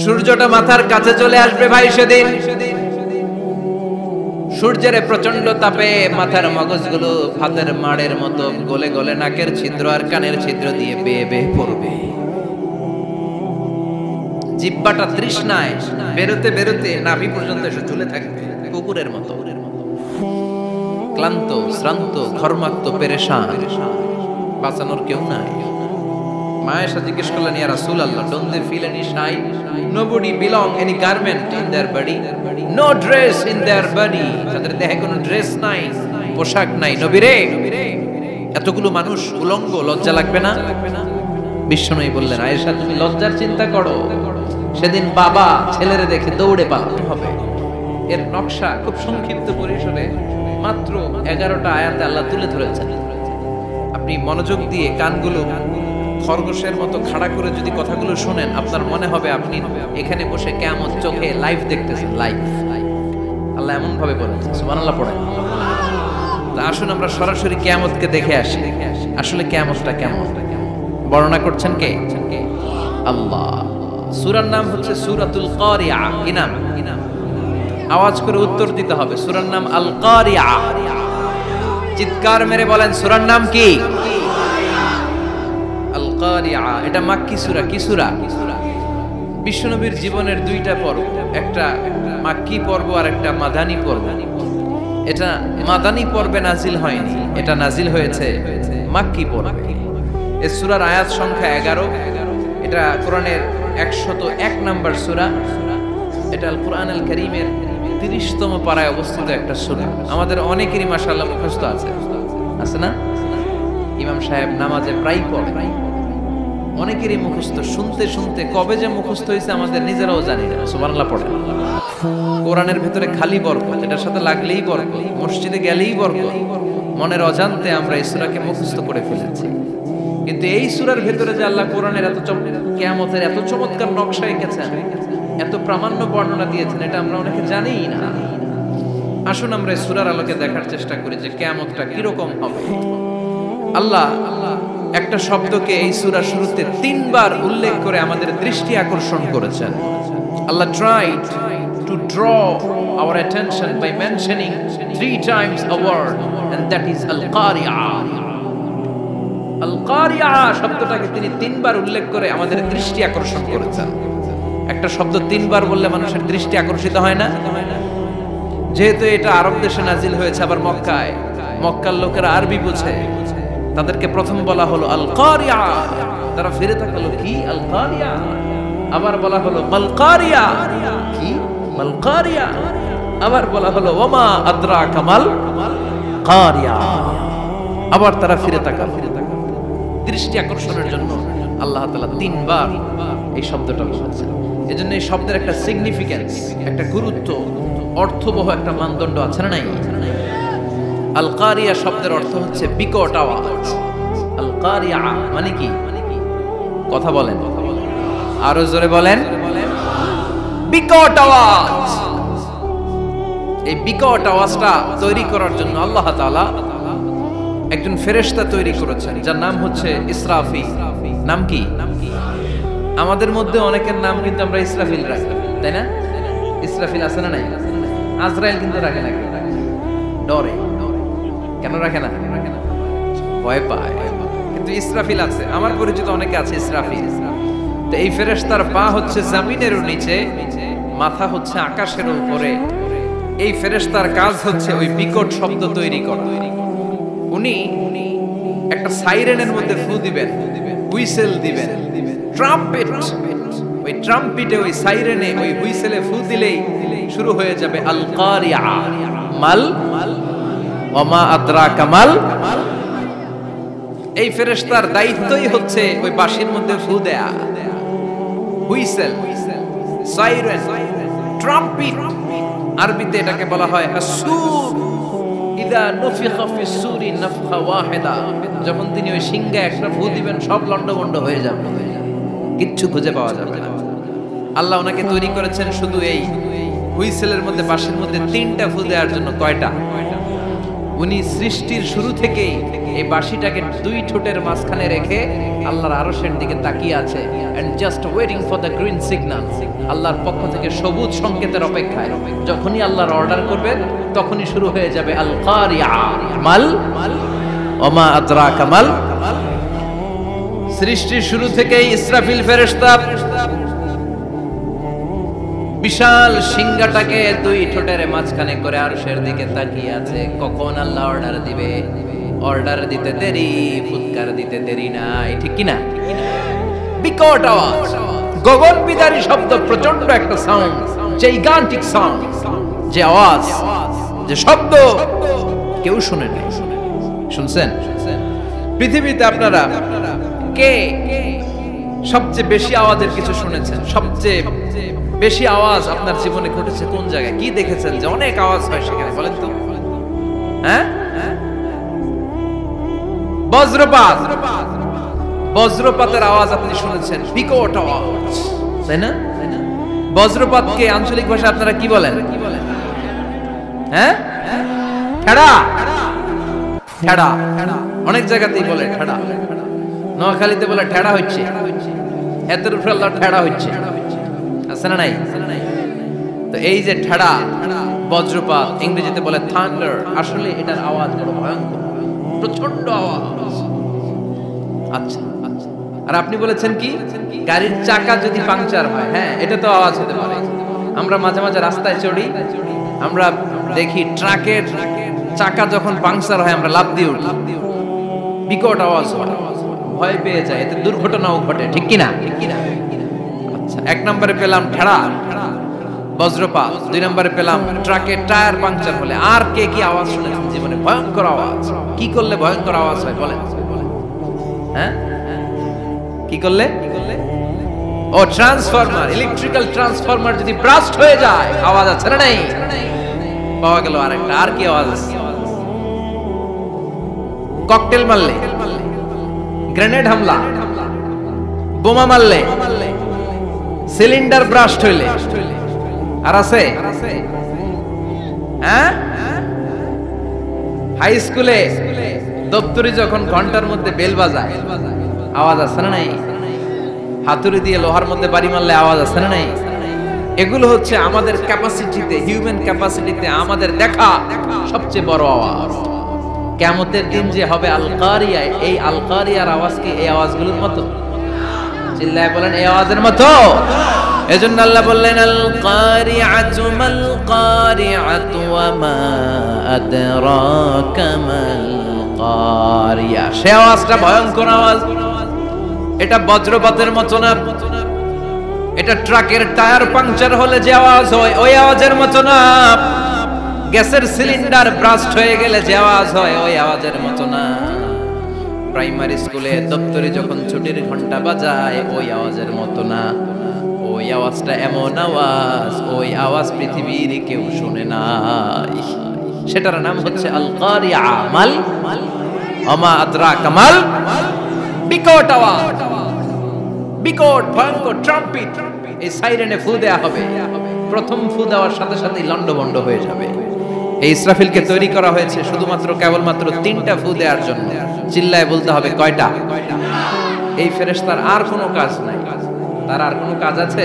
সূর্যটা মাথার কাছে চলে আসবে ভাই সেদিন। সূর্যের প্রচন্ড তাপে মাথার মগজগুলো ভাতের মাড়ের মতো গলে গলে নাকের ছিদ্র আর কানের ছিদ্র দিয়ে বেয়ে বেয়ে পড়বে। জিহ্বাটা তৃষ্ণায় বেরোতে বেরোতে নাভি পর্যন্ত এসে ঝুলে থাকবে কুকুরের মতো, ক্লান্ত শ্রান্ত ঘর্মাক্ত পেরেশান, বাঁচানোর কেউ নাই। মায়েশা জিজ্ঞেস করলেন, ইয়া রাসূলুল্লাহ, don't they feel any shy? Nobody belong any garment in their body, no dress in their body. তাদের দেহে কোনো ড্রেস নাই, পোশাক নাই। নবী রে, এতগুলো মানুষ উলঙ্গ, লজ্জা লাগবে না? বিশ্বনবী বললেন, আয়েশা তুমি লজ্জার চিন্তা করো, সেদিন বাবা ছেলেরে দেখে দৌড়ে পালাতে হবে। এর নকশা খুব সংক্ষিপ্ত পরিসরে মাত্র 11টা আয়াতে আল্লাহ তুলে ধরেছেন। আপনি মনোযোগ দিয়ে কানগুলো খরগোশের মতো খাড়া করে যদি কথাগুলো শুনেন, আপনার মনে হবে আপনি এখানে বসে কিয়ামত চোখে লাইভ দেখতেছেন। লাইভ আল্লাহ এমন ভাবে বলেছেন, সুবহানাল্লাহ পড়েন। তা আসুন আমরা সরাসরি কিয়ামতকে দেখে আসি। আসলে কিয়ামতটা কেমন বর্ণনা করছেন কে? আল্লাহ। সূরার নাম হচ্ছে সূরাতুল কারিয়া। কি নাম? আওয়াজ করে উত্তর দিতে হবে। সূরার নাম আল কারিয়া। চিৎকার মেরে বলেন, সূরার নাম কি? আল কারিয়া। এটা মাক্কি সূরা। কি সূরা? বিশ্বনবীর জীবনের দুইটা পর্ব, একটা মাক্কি পর্ব আর একটা মাদানী পর্ব। এটা মাদানী পর্বে নাজিল হয়নি, এটা নাজিল হয়েছে মাক্কি পর্বে। এই সূরার আয়াত সংখ্যা 11। এটা কোরআনের 101 নম্বর সূরা। এটা আল কোরআনুল কারীমের 30তম পারায় অবস্থিত একটা সূরা। আমাদের অনেকেরই মাশাআল্লাহ মুখস্থ আছে, আছে না? ইমাম সাহেব নামাজে প্রায় পড়ে, অনেকেরই মুখস্থ। শুনতে শুনতে কবে যে মুখস্থ হয়েছে আমাদের নিজেরাও জানি না। সুবহানাল্লাহ পড়ে। কোরআনের ভেতরে খালি বরকত, এটার সাথে লাগলেই বরকত, মসজিদে গেলেই বরকত। মনের অজান্তে আমরা এই সূরাকে মুখস্থ করে ফেলেছি। কিন্তু এই সূরার ভেতরে যে আল্লাহ কোরআনের কিয়ামতের এত চমৎকার নকশা এঁকেছেন, এত প্রামাণ্য বর্ণনা দিয়েছেন, এটা আমরা অনেকে জানিই না। আসুন আমরা এই সূরার আলোকে দেখার চেষ্টা করি যে কিয়ামতটা কিরকম হবে। আল্লাহ একটা শব্দকে এই সূরার শুরুতে 3 বার উল্লেখ করে আমাদের দৃষ্টি আকর্ষণ করেছেন। আল্লাহ tried to draw our attention by mentioning 3 times a word, and that is al-qari'ah. আল-কারিয়া শব্দটাকে তিনি 3 বার উল্লেখ করে আমাদের দৃষ্টি আকর্ষণ করেছেন। একটা শব্দ 3 বার বললে মানুষের দৃষ্টি আকর্ষিত হয় না? যেহেতু এটা আরব দেশে নাজিল হয়েছে, আবার মক্কায়, মক্কার লোকেরা আরবি বোঝে, তাদেরকে প্রথম বলা হলো আল-কারিয়া। তারা ফিরে তাকালো, কি আল-কারিয়া? আবার বলা হলো মাল-কারিয়া। কি মাল-কারিয়া? আবার বলা হলো ওমা আদরাকা মাল-কারিয়া। আবার তারা ফিরে তাকালো। দৃষ্টি আকর্ষণের জন্য আল্লাহ তাআলা 3 বার এই শব্দটা বলেছেন। এজন্য এই শব্দের একটা সিগনিফিকেন্স, একটা গুরুত্ব, অর্থবহ একটা মানদণ্ড আছে না নাই? আল কারিয়া শব্দের অর্থ হচ্ছে বিকট আওয়াজ। আল কারিয়া মানে কি? কথা বলেন, আরো জোরে বলেন। বিকট আওয়াজ। এই বিকট আওয়াজটা তৈরি করার জন্য আল্লাহ তাআলা একজন ফেরেশতা তৈরি করেছেন, যার নাম হচ্ছে ইসরাফিল। নাম কি? আমাদের মধ্যে অনেকের নাম কিন্তু আমরা ইসরাফিল রাখি, তাই না? ইসরাফিল আছে না নাই? আজরাইল কিন্তু রাখে না, ডরে। কেন রাখে না? ভয় পায়। কিন্তু ইসরাফিল আছে, আমার পরিচিত অনেকে আছে ইসরাফিল। তো এই ফেরেশতার পা হচ্ছে জমিনের নিচে, মাথা হচ্ছে আকাশের উপরে। এই ফেরেশতার কাজ হচ্ছে ওই বিকট শব্দ তৈরি করা। উনি একটা সাইরেনের মধ্যে ফু দিবেন, হুইসেল দিবেন, ট্রাম্পেট। ওই ট্রাম্পিটে, ওই সাইরেনে, ওই হুইসেলে ফু দিলেই শুরু হয়ে যাবে আল কারিয়া। মাল ওমা আদরাকা মাল। এই ফেরেশতার দায়িত্বই হচ্ছে ওই বাঁশির মধ্যে ফু দেয়া, হুইসেল, সাইরেন, ট্রাম্পিট। আরবিতে এটাকে বলা হয় আসুর। ইদা নুফিখা ফিস সূরি নাফখা ওয়াহিদা। যখন তিনি ওই সিংহে একটা ফু দিবেন, সব লন্ডভন্ড হয়ে যাবে, কিচ্ছু খুঁজে পাওয়া যাবে না। আল্লাহ ওনাকে তৈরি করেছেন শুধু এই হুইসেলের মধ্যে, বাঁশির মধ্যে 3টা ফু দেওয়ার জন্য। কয়টা? উনি সৃষ্টির শুরু থেকেই এই বাঁশিটাকে দুই ঠোঁটের মাঝখানে রেখে আল্লাহর আরশের দিকে তাকিয়ে আছে and just waiting for the green signal. আল্লাহর পক্ষ থেকে সবুজ সংকেতের অপেক্ষায়। যখনই আল্লাহর অর্ডার করবেন তখনই শুরু হয়ে যাবে আল কারিয়া মাল ওমা আদরাকা মাল। সৃষ্টির শুরু থেকেই ইসরাফিল ফেরেশতা বিশাল সিংহাটাকে দুই ঠোঁটের মাঝখানে করে আরশের দিকে তাকিয়ে আছে, কখন আল্লাহ অর্ডার দিবে। অর্ডার দিতে দেরি, ফুৎকার দিতে দেরি নাই, ঠিক কি না? বিকট আওয়াজ, গগন বিদারী শব্দ, প্রচন্ড একটা সাউন্ড, জাইগান্টিক সাউন্ড, যে আওয়াজ, যে শব্দ কেউ শুনেন নাই। শুনছেন? পৃথিবীতে আপনারা কে সবচেয়ে বেশি আওয়াজের কিছু শুনেছেন? সবচেয়ে বেশি আওয়াজ আপনার জীবনে ঘটেছে কোন জায়গায়? কি দেখেছেন যে অনেক আওয়াজ হয় সেখানে? বলেন তো। হ্যাঁ, বজ্রপাত। বজ্রপাতের আওয়াজ আপনি শুনেছেন, বিকট আওয়াজ, তাই না? বজ্রপাতকে আঞ্চলিক ভাষায় আপনারা কি বলেন? হ্যাঁ, ঠেড়া। ঠেড়া অনেক জায়গাতেই বলে ঠেড়া। নোয়াখালীতে বলে ঠেড়া হচ্ছে, এতের উপরে আল্লাহ ঠেড়া হচ্ছে, আছে না নাই? তো এই যে ঠেড়া, বজ্রপাত, ইংরেজিতে বলে থান্ডার, আসলে এটার আওয়াজ বড় ভয়ঙ্কর, প্রচন্ড আওয়াজ। আচ্ছা, আর আপনি বলেছেন কি, গাড়ির চাকা যদি পাংচার হয়, হ্যাঁ এটা তো আওয়াজ হতে পারে। আমরা মাঝে মাঝে রাস্তায় চড়ি, আমরা দেখি ট্রাকের চাকা যখন পাংচার হয় আমরা লাফ দিয়ে উঠি, বিকট আওয়াজ হয়, ভয় পেয়ে যায়, এতে দুর্ঘটনাও ঘটে, ঠিক কিনা? আচ্ছা, এক নম্বরে পেলাম ঠেড়া, বজ্রপাত। দুই নম্বরে পেলাম ট্রাকের টায়ার পাংচার হলে। আর কে কি আওয়াজ শুনেছেন জীবনে? ভয়ঙ্কর আওয়াজ। কি করলে ভয়ঙ্কর আওয়াজ হয় বলেন? হ্যাঁ, কি করলে? ও ট্রান্সফরমার, ইলেকট্রিক্যাল ট্রান্সফরমার যদি ব্রাস্ট হয়ে যায় আওয়াজ আছে না নাই? পাওয়া গেল আরেকটা। আর কি আওয়াজ আছে? ককটেল মারলে, গ্রেনেড হামলা, বোমা মারলে, সিলিন্ডার ব্রাস্ট হইলে। আর আছে? হ্যাঁ, হাই স্কুলে দপ্তরি যখন ঘন্টার মধ্যে বেল বাজায় আওয়াজ আছে না নাই? হাতুড়ি দিয়ে লোহার মধ্যে বাড়ি মারলে আওয়াজ আছে না নাই? এগুলো হচ্ছে আমাদের ক্যাপাসিটিতে, হিউম্যান ক্যাপাসিটিতে আমাদের দেখা সবচেয়ে বড় আওয়াজ। কিয়ামতের দিন যে হবে আল কারিয়া, এই আল কারিয়ার আওয়াজ কি এই আওয়াজগুলোর মতো? চিল্লায় বলেন, এই আওয়াজের মতো। এজন্য আল্লাহ বললেন আল কারিআতু মাল কারিআতু ওয়া মা আদরাকা মাল কারিয়া। সে আওয়াজটা ভয়ঙ্কর আওয়াজ। এটা বজ্রপাতের মতো না, এটা ট্রাকের টায়ার পাংচার হলে যে আওয়াজ হয় ওই আওয়াজের মতো না, গ্যাসের সিলিন্ডার ব্রাস্ট হয়ে গেলে যে আওয়াজ হয় ওই আওয়াজের মতো না, প্রাইমারি স্কুলে দপ্তরে যখন ছুটির ঘন্টা বাজায় ওই আওয়াজের মতো না। ওই আওয়াজটা এমন আওয়াজ, ওই আওয়াজ পৃথিবীর কেউ শুনে নাই। সেটার নাম হচ্ছে আল কারিয়া মাল ওমা আদরাকা মাল। বিকট আওয়াজ, বিকট ভয়ঙ্কর ট্রাম্পিট। এই সাইরেনে ফু দেয়া হবে, প্রথম ফু দেওয়ার সাথে সাথেই লন্ডভন্ড হয়ে যাবে। এই ইসরাফিলকে তৈরি করা হয়েছে শুধুমাত্র কেবলমাত্র 3টা ফু দেওয়ার জন্য। চিল্লায় বলতে হবে কয়টা? এই ফেরেশতার আর কোনো কাজ নাই। তার আর কোনো কাজ আছে?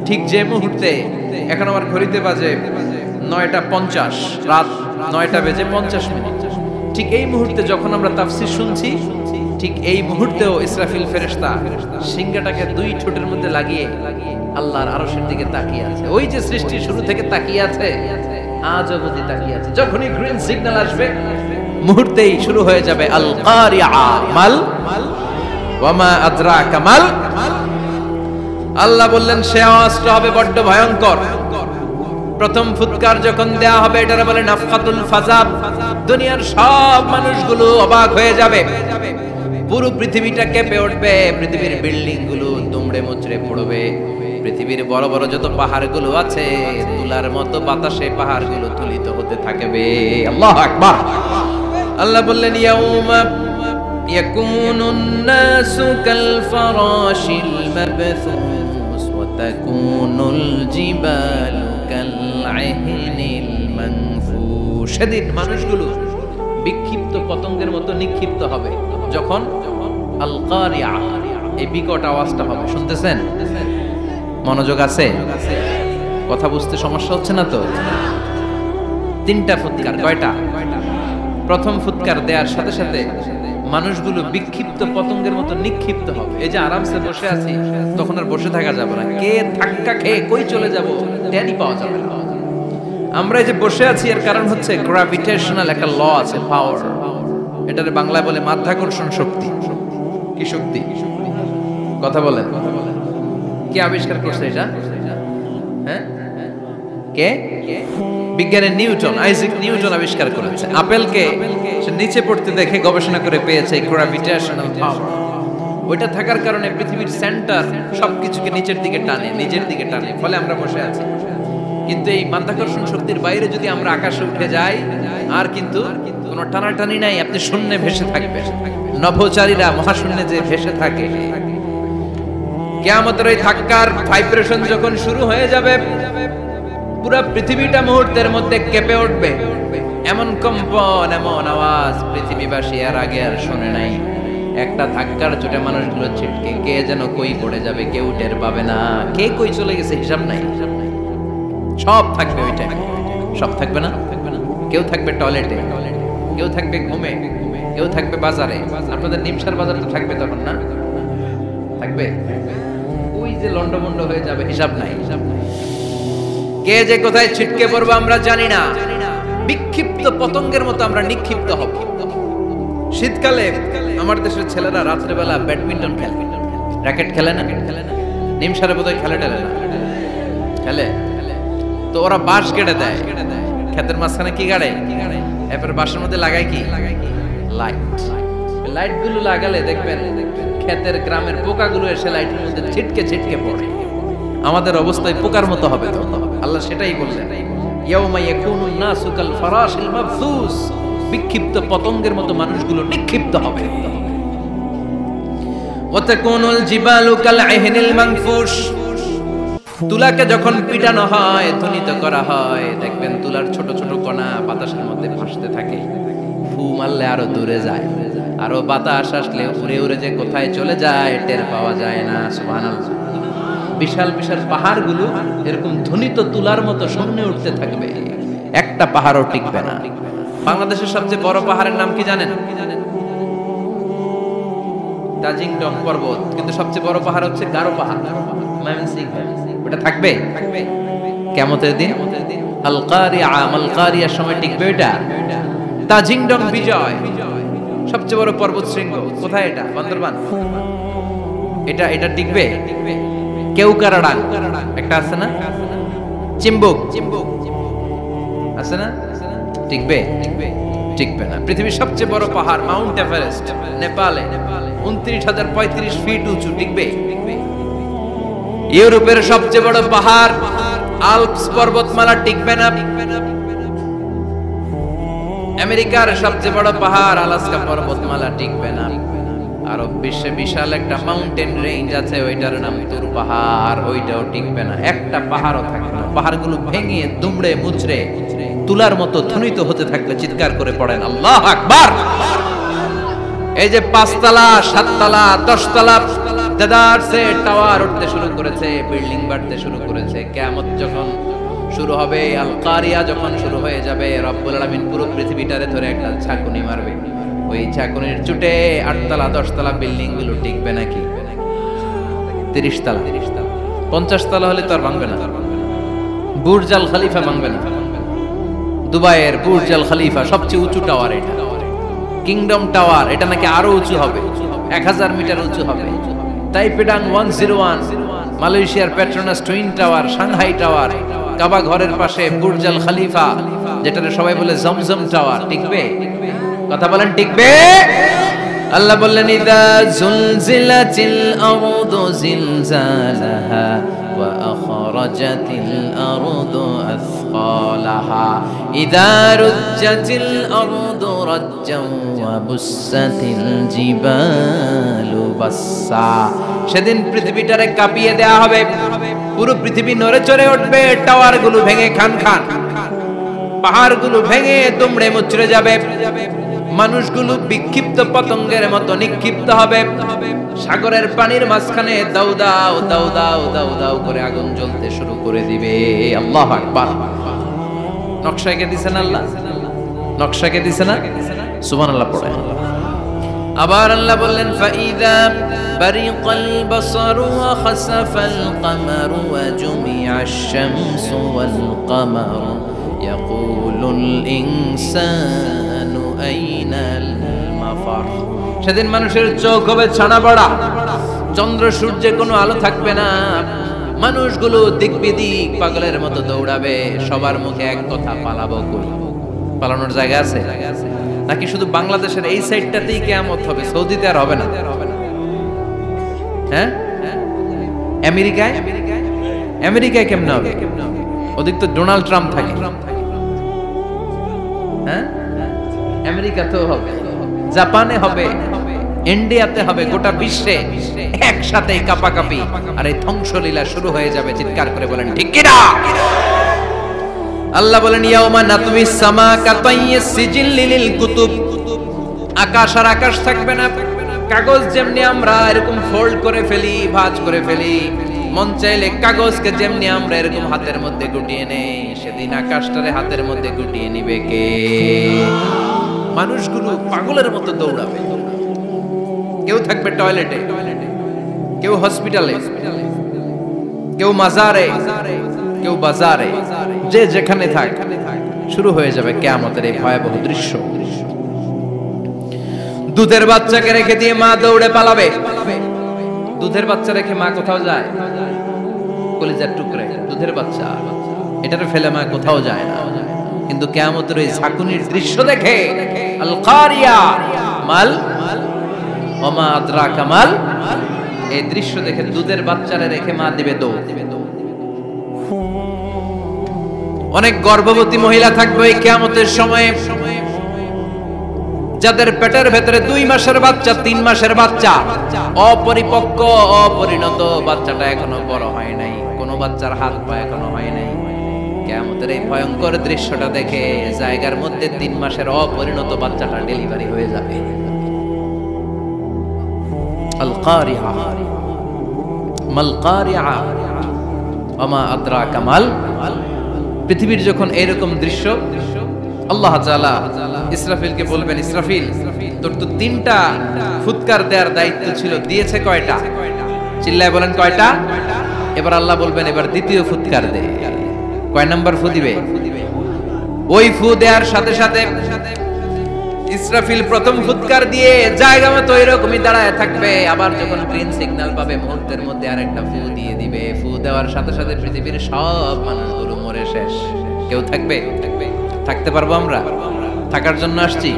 ঠিক যে মুহূর্তে, এখন আমার ঘড়িতে বাজে 9:50, রাত 9:50, ঠিক এই মুহূর্তে যখন আমরা তাফসীর শুনছি, ঠিক এই মুহূর্তেও ইসরাফিল ফেরেশতা সিংহাটাকে দুই ঠোঁটের মধ্যে লাগিয়ে আল্লাহর আরশের দিকে তাকিয়ে আছে। ওই যে সৃষ্টির শুরু থেকে তাকিয়ে আছে, আজ অবধি তাকিয়ে আছে। যখনই গ্রিন সিগন্যাল আসবে মুহূর্তেই শুরু হয়ে যাবে আল কারিয়া মাল ওয়া মা আদরাকা মাল। আল্লাহ বললেন সে আওয়াজটা হবে বড্ড ভয়ঙ্কর। প্রথম ফুৎকার যখন দেয়া হবে এটারে বলে নাফখাতুল ফাজাব। দুনিয়ার সব মানুষগুলো অবাক হয়ে যাবে, পুরো পৃথিবীটা কেঁপে উঠবে, পৃথিবীর বিল্ডিং গুলো দুমড়ে মুচড়ে পড়বে, পৃথিবীর বড় বড় যত পাহাড়গুলো আছে তুলার মতো বাতাসে পাহাড়গুলো তুলিত হতে থাকবে। আল্লাহু আকবার। আল্লাহ বললেন ইয়াউমা ইয়াকুনুন নাসু কাল ফারাশিল মাবথুস ওয়া তাকুনুল জিবালু কাল আহিনিল মানফুশ। সেদিন মানুষগুলো বিক্ষিপ্ত পতঙ্গের মতো নিক্ষিপ্ত হবে যখন আল কারিয়া, এই বিকট আওয়াজটা হবে। শুনতেছেন? মনোযোগ আছে? কথা বুঝতে সমস্যা হচ্ছে না তো? তিনটা ফুৎকার। কয়টা? প্রথম ফুৎকার দেওয়ার সাথে সাথে মানুষগুলো বিক্ষিপ্ত পতঙ্গের মতো নিক্ষিপ্ত হবে। এই যে আরামসে বসে আছি, তখন আর বসে থাকা যাবে না। কে ধাক্কা খেয়ে কই চলে যাব টেরই পাওয়া যাবে না। আমরা এই যে বসে আছি এর কারণ হচ্ছে গ্র্যাভিটেশনাল একটা ল আছে, পাওয়ার। এটারে বাংলায় বলে মাধ্যাকর্ষণ শক্তি। কি শক্তি? কথা বলেন। কে আবিষ্কার করছে এটা? হ্যাঁ, কে? বিজ্ঞানের নিউটন, আইজাক নিউটন আবিষ্কার করেছে। আপেলকে সে নিচে পড়তে দেখে গবেষণা করে পেয়েছে গ্র্যাভিটেশনাল পাওয়ার। ওইটা থাকার কারণে পৃথিবীর সেন্টার সবকিছুকে নিচের দিকে টানে, নিজের দিকে টানে, ফলে আমরা বসে আছি। কিন্তু এই মাধ্যাকর্ষণ শক্তির বাইরে যদি আমরা আকাশে উঠে যাই, আর কিন্তু কোনো টানাটানি নাই, আপনি শূন্যে ভেসে থাকবেন। নভোচারীরা মহাশূন্যে যে ভেসে থাকে, কিয়ামতের ওই ধাক্কার ভাইব্রেশন যখন শুরু হয়ে যাবে, পুরো পৃথিবীটা মুহূর্তের মধ্যে কেঁপে উঠবে। এমন কম্পন, এমন আওয়াজ পৃথিবীবাসী এর আগে আর শুনে নাই। একটা ধাক্কার চোটে মানুষগুলো ছিটকে কে যেন কই পড়ে যাবে, কেউ টের পাবে না। কে কই চলে গেছে হিসাব নাই। সব থাকবে ওই টাইমে, সব থাকবে না। কেউ থাকবে টয়লেটে, কেউ থাকবে ঘুমে, কেউ থাকবে বাজারে। আপনাদের নিমসার বাজার তো থাকবে তখন, না থাকবে? ওই যে লন্ডমন্ড হয়ে যাবে, হিসাব নাই। কে যে কোথায় ছিটকে পড়বো আমরা জানি না। বিক্ষিপ্ত পতঙ্গের মতো আমরা নিক্ষিপ্ত হব। শীতকালে আমার দেশের ছেলেরা রাত্রেবেলা ব্যাডমিন্টন খেলে, র্যাকেট খেলে না? নিমসারে বোধহয় খেলে টেলে না, খেলে। তো ওরা বাঁশ কেটে দেয়, ক্ষেতের মাঝখানে কি গাড়ে, এরপর বাঁশের মধ্যে লাগায় কি? লাইট। লাইট গুলো লাগালে দেখবেন ক্ষেতের গ্রামের পোকাগুলো এসে লাইটের মধ্যে ছিটকে ছিটকে পড়ে। আমাদের অবস্থায় পোকার মতো হবে তো। আল্লাহ সেটাই বললেন, ইয়াউমা ইয়াকুনুন নাসু কাল ফারাশিল মাবসুস, বিক্ষিপ্ত পতঙ্গের মতো মানুষগুলো নিক্ষিপ্ত হবে। ওয়া তাকুনুল জিবালু কাল আহিনিল মানফুশ, তুলাকে যখন পিটানো হয়, ধ্বনিত করা হয়, দেখবেন তুলার ছোট ছোট কণা বাতাসের মধ্যে ভাসতে থাকে। ফু মারলে আরো দূরে যায়, আরো বাতাস আসলে উড়ে উড়ে যে কোথায় চলে যায় টের পাওয়া যায় না। সুবহানাল্লাহ। বিশাল বিশাল পাহাড়গুলো এরকম ধ্বনিত তুলার মতো সামনে উঠতে থাকবে, একটা পাহাড়ও টিকবে না। বাংলাদেশের সবচেয়ে বড় পাহাড়ের নাম কি জানেন? তাজিংডং পর্বত। কিন্তু সবচেয়ে বড় পাহাড় হচ্ছে গারো পাহাড়, ময়মনসিংহ। ওটা থাকবে কিয়ামতের দিন। আল কারিয়া, আল কারিয়ার সময় টিকবে এটা। তাজিংডং বিজয়, সবচেয়ে বড় পর্বত শৃঙ্গ। কোথায় এটা? বান্দরবান। এটা টিকবে? কেউকারাডাং একটা আছে না? চিম্বুক আছে না? টিকবে? টিকবে না। পৃথিবীর সবচেয়ে বড় পাহাড় মাউন্ট এভারেস্ট, নেপালে 29,035 ফিট উঁচু, টিকবে? ইউরোপের সবচেয়ে বড় পাহাড় আল্পস পর্বতমালা, টিকবে না। আমেরিকার সবচেয়ে বড় পাহাড় আলাস্কা পর্বতমালা, টিকবে না। আরব বিশ্বে বিশাল একটা মাউন্টেন রেঞ্জ আছে, ওইটার নাম তুর পাহাড়, ওইটাও টিকবে না। একটা পাহাড়ও থাকবে না। পাহাড়গুলো ভেঙে দুমড়ে মুচড়ে তুলার মতো ধ্বনিত হতে থাকবে। চিৎকার করে পড়েন আল্লাহু আকবার। এই যে 5 তলা, 7 তলা, 10 তলা দেদারসে টাওয়ার উঠতে শুরু করেছে, বিল্ডিং বাড়তে শুরু করেছে। কিয়ামত যখন শুরু হবে, আল কারিয়া যখন শুরু হয়ে যাবে, রব্বুল আলামিন পুরো পৃথিবীটারে ধরে একটা ঝাঁকুনি মারবে। ওই ঝাঁকুনির চুটে 8 তলা 10 তলা বিল্ডিং গুলো টিকবে নাকি? 30 তলা 50 তলা হলে তো আর ভাঙবে না। বুর্জ আল খলিফা ভাঙবে না। দুবাইয়ের বুর্জ আল খলিফা সবচেয়ে উঁচু টাওয়ার এটা। কিংডম টাওয়ার, এটা নাকি আরো উঁচু হবে, 1000 মিটার উঁচু হবে। তাইপেডাং 101, মালয়েশিয়ার Petronas twin tower, Shanghai tower, Kaaba ঘরের পাশে বুর্জ আল খলিফা, যেটা সবাই বলে জমজম টাওয়ার, টিকবে? কথা বলেন, টিকবে? আল্লাহ বললেন, ইযা জুলজিলাতিল আরদু জিলজালাহা ওয়া আখরাজাতিল আরদু আসকালাহা ইযা রুজ্জাতিল আরদু রাজ্জান ওয়া বুসাতিল জিবালু বাসসা। সেদিন পৃথিবীটারে কাঁপিয়ে দেয়া হবে, পুরো পৃথিবী নড়ে চড়ে উঠবে, টাওয়ারগুলো ভেঙে খান খান, পাহাড়গুলো ভেঙে দুমড়ে মুচড়ে যাবে, মানুষগুলো বিক্ষিপ্ত পতঙ্গের মতো নিক্ষিপ্ত হবে। সাগরের পানির মাঝখানে দাউ দাউ দাউ দাউ দাউ দাউ করে আগুন জ্বলতে শুরু করে দিবে। আল্লাহু আকবার। নকশা এঁকে দিছেন আল্লাহ, নকশা এঁকে দিছেন না? সুবহানাল্লাহ পড়ে। আবার আল্লাহ বললেন ফাইদা বারিকাল বাসারু ওয়া খাসাফাল কামারু ওয়া জুমিআশ শামসু ওয়াল কামারু ইয়াকুলুল ইনসানু আইনাল মাফার। সেদিন মানুষের চোখ হবে ছানা বড়া, চন্দ্র সূর্যের কোনো আলো থাকবে না, মানুষগুলো দিক বিদিক পাগলের মতো দৌড়াবে, সবার মুখে এক কথা, পালাবো কই? পালানোর জায়গা আছে নাকি শুধু বাংলাদেশের এই সাইডটাতেই কিয়ামত হবে? সৌদিতে আর হবে না? হ্যাঁ, আমেরিকায়, আমেরিকায় কেমনে হবে? ওদিক তো ডোনাল্ড ট্রাম্প থাকে। হ্যাঁ, আমেরিকাতেও হবে, জাপানে হবে, ইন্ডিয়াতে হবে, গোটা বিশ্বে একসাথে কাপাকাপি আর এই ধ্বংসলীলা শুরু হয়ে যাবে। চিৎকার করে বলেন ঠিক কিনা? আল্লাহ বলেন ইয়াউমা নাতমিস সামা কাতাইয়িস সিজিল লিল কুতুব। আকাশ আর আকাশ থাকবে না। কাগজ যেমনি আমরা এরকম ফোল্ড করে ফেলি, ভাঁজ করে ফেলি, মন চাইলে কাগজকে যেমনি আমরা এরকম হাতের মধ্যে গুটিয়ে নেই, সেদিন আকাশটারে হাতের মধ্যে গুটিয়ে নিবে কে? মানুষগুলো পাগলের মতো দৌড়াবে। কেউ থাকবে টয়লেটে, কেউ হসপিটালে, কেউ মাজারে, কেউ বাজারে, যে যেখানে থাক, শুরু হয়ে যাবে কিয়ামতের এই ভয়াবহ দৃশ্য। দুধের বাচ্চাকে রেখে দিয়ে মা দৌড়ে পালাবে। দুধের বাচ্চা রেখে মা কোথাও যায়? কলিজার টুকরে দুধের বাচ্চা, এটারে ফেলে মা কোথাও যায় না। কিন্তু কিয়ামতের এই ঝাঁকুনির দৃশ্য দেখে আল কারিয়া মাল ওমা আদরাকা মাল, এই দৃশ্য দেখে দুধের বাচ্চারে রেখে মা দিবে দৌড়। অনেক গর্ভবতী মহিলা থাকবে এই কিয়ামতের সময়ে, যাদের পেটের ভেতরে 2 মাসের বাচ্চা, 3 মাসের বাচ্চা, অপরিপক্ক অপরিণত, বাচ্চাটা এখনো বড় হয় নাই, কোনো বাচ্চার হাত পা এখনো হয় নাই। কিয়ামতের এই ভয়ঙ্কর দৃশ্যটা দেখে জায়গার মধ্যে 3 মাসের অপরিণত বাচ্চাটা ডেলিভারি হয়ে যাবে। আল কারিয়া মাল কারিয়া ওমা আদরাকা মাল। পৃথিবীর যখন এরকম দৃশ্য, আল্লাহ তাআলা ইসরাফিলকে বলবেন, ইসরাফিল তোর তো 3টা ফুৎকার দেওয়ার দায়িত্ব ছিল, দিয়েছে কয়টা? চিল্লায় বলেন কয়টা? এবার আল্লাহ বলবেন এবার দ্বিতীয় ফুৎকার দে। কয় নাম্বার ফু দিবে? ওই ফু দেওয়ার সাথে সাথে ইসরাফিল প্রথম ফুৎকার দিয়ে জায়গা মতো এরকমই দাঁড়ায় থাকবে। আবার যখন গ্রিন সিগন্যাল পাবে মুহূর্তের মধ্যে আরেকটা ফু দিয়ে দিবে। ফু দেওয়ার সাথে সাথে পৃথিবীর সব মানুষগুলো মরে শেষ। কেউ থাকবে? থাকতে পারবো আমরা? থাকার জন্য আসছি।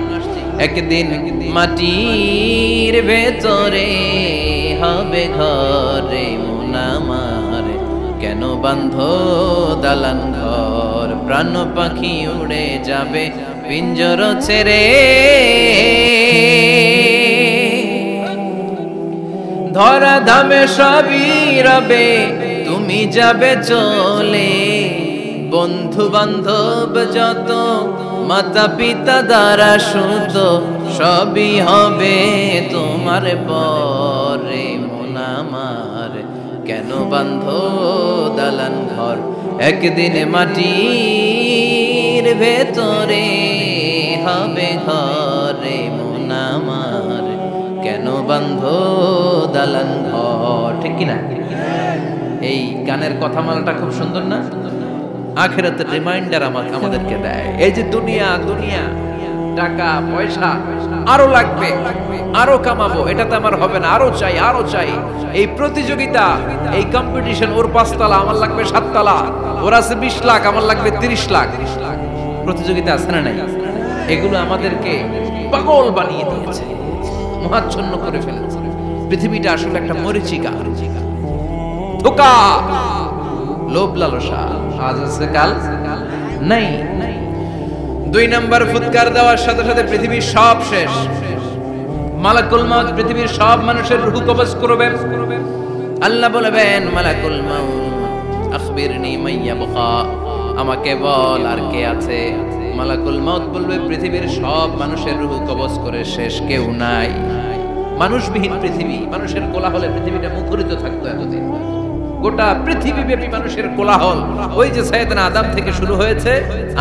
একদিন মাটির ভেতরে হবে ঘরে মন আমার, কেন বাঁধো দালান ঘর, প্রাণ পাখি উড়ে যাবে পিঞ্জর ছেড়ে, ধরা ধামে সবই রবে তুমি যাবে চলে, বন্ধু বান্ধব যত মাতা পিতা দ্বারা শুদ্ধ সবই হবে তোমার পরে মন আমার, কেন বাঁধো দালান ঘর, একদিন মাটির ভেতরে হবে ঘরে মন আমার, কেন বাঁধো দালান ঘর। ঠিক কিনা? এই গানের কথামালাটা খুব সুন্দর না? আখিরাতের রিমাইন্ডার আমাদেরকে দেয়। এই যে দুনিয়া দুনিয়া, টাকা পয়সা আরো লাগবে, আরো কামাবো, এটাতে আমার হবে না, আরো চাই আরো চাই। এই প্রতিযোগিতা, এই কম্পিটিশন, ওর 5 তলা আমার লাগবে 7 তলা, ওর আছে 20 লাখ আমার লাগবে 30 লাখ, প্রতিযোগিতা আছে না নাই? এগুলো আমাদেরকে পাগল বানিয়ে দিয়েছে, মহাচ্ছন্ন করে ফেলেছে। পৃথিবীটা আসলে একটা মরীচিকা, ধোঁকা, লোভ লালসা, আজ আছে কাল নাই। 2 নাম্বার ফুৎকার দেওয়ার সাথে সাথে পৃথিবীর সব শেষ। মালাকুল মউত পৃথিবীর সব মানুষের রূহ কবজ করবে। আল্লাহ বলবেন মালাকুল মউত আখবিরনি মাইয়াবকা, আমাকে বল আর কে আছে। মালাকুল মাউত বলবে পৃথিবীর সব মানুষের রূহ কবজ করে শেষ কেউ নাই। মানুষবিহীন পৃথিবী, মানুষের কোলাহলে পৃথিবীটা মুখরিত থাকতো এতদিন। গোটা পৃথিবী ব্যাপী মানুষের কোলাহল, ওই যে সাইয়েদনা আদম থেকে শুরু হয়েছে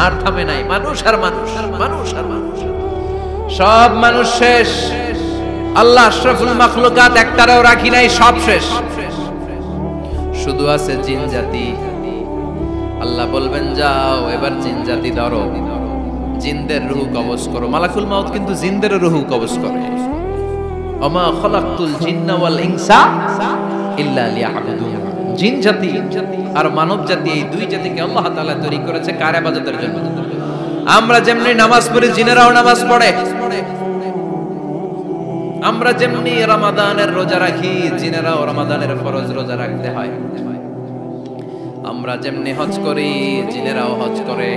আর থামে নাই। মানুষ আর মানুষ, মানুষ আর মানুষ, সব মানুষ শেষ। আল্লাহ আশরাফুল মাখলুকাত একটারও রাখি নাই, সব শেষ। শুধু আছে জিন জাতি। আল্লাহ বলবেন যাও এবার জিন জাতি ধরো, জিনদের রূহ কবজ করো। মালাকুল মাউত কিন্তু জিনদের রূহ কবজ করে। ওমা খালাকতুল জিন্না ওয়াল ইনসা ইল্লা লিয়াবুদুন। জিন জাতি আর মানব জাতি, এই দুই জাতিকে আল্লাহ তাআলা তৈরি করেছে কার ইবাদতের জন্য। আমরা যেমনি নামাজ পড়ি, জিনেরাও নামাজ পড়ে। আমরা যেমনি রমাদানের রোজা রাখি, জিনেরাও রমাদানের ফরজ রোজা রাখতে হয়। আমরা যেমনি হজ করি, জিনেরাও হজ করে।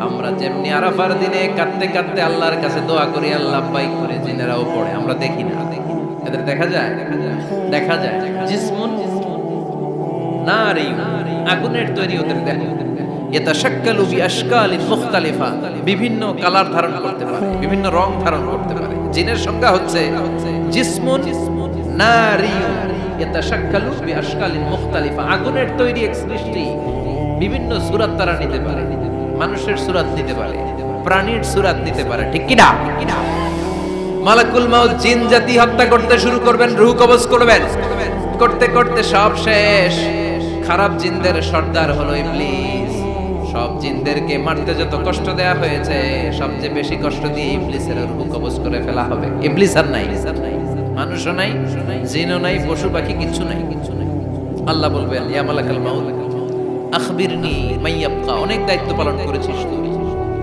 আমরা যেমনি আরাফার দিনে কাঁদতে কাঁদতে আল্লাহর কাছে দোয়া করি, আল্লাহ বাইক করে, জিনেরাও পড়ে। আমরা দেখি না, এদের দেখা যায়, দেখা যায়। জিসমুন নারী, আগুনের তৈরি ওদের দেহ। ইয়াতাশাক্কালু বিআশকালিন মুখতালিফা, বিভিন্ন কালার ধারণ করতে পারে, বিভিন্ন রং ধারণ করতে পারে। জিনের সংজ্ঞা হচ্ছে জিসমুন নারী ইয়াতাশাক্কালু বিআশকালিন মুখতালিফা, আগুনের তৈরি এক সৃষ্টি। বিভিন্ন সূরত তারা নিতে পারে, মানুষের সূরত নিতে পারে, প্রাণীর সূরত নিতে পারে, ঠিক কি না? মালাকুল মাউত জিন জাতি হত্যা করতে শুরু করবেন, রূহ কবজ করবেন। করতে করতে সব শেষ। খারাপ জিনদের সর্দার হলো ইবলিস। সব জিনদেরকে মারতে যত কষ্ট দেয়া হয়েছে, সবচেয়ে বেশি কষ্ট দিয়ে ইবলিসের রূহ কবজ করে ফেলা হবে। ইবলিস আর নাই, মানুষও নাই, জিনও নাই, পশু পাখি কিচ্ছু নাই। আল্লাহ বলবেন ইয়া মালাকাল মাউত আখবিরনি মাইয়াবকা। অনেক দায়িত্ব পালন করেছিস তুই,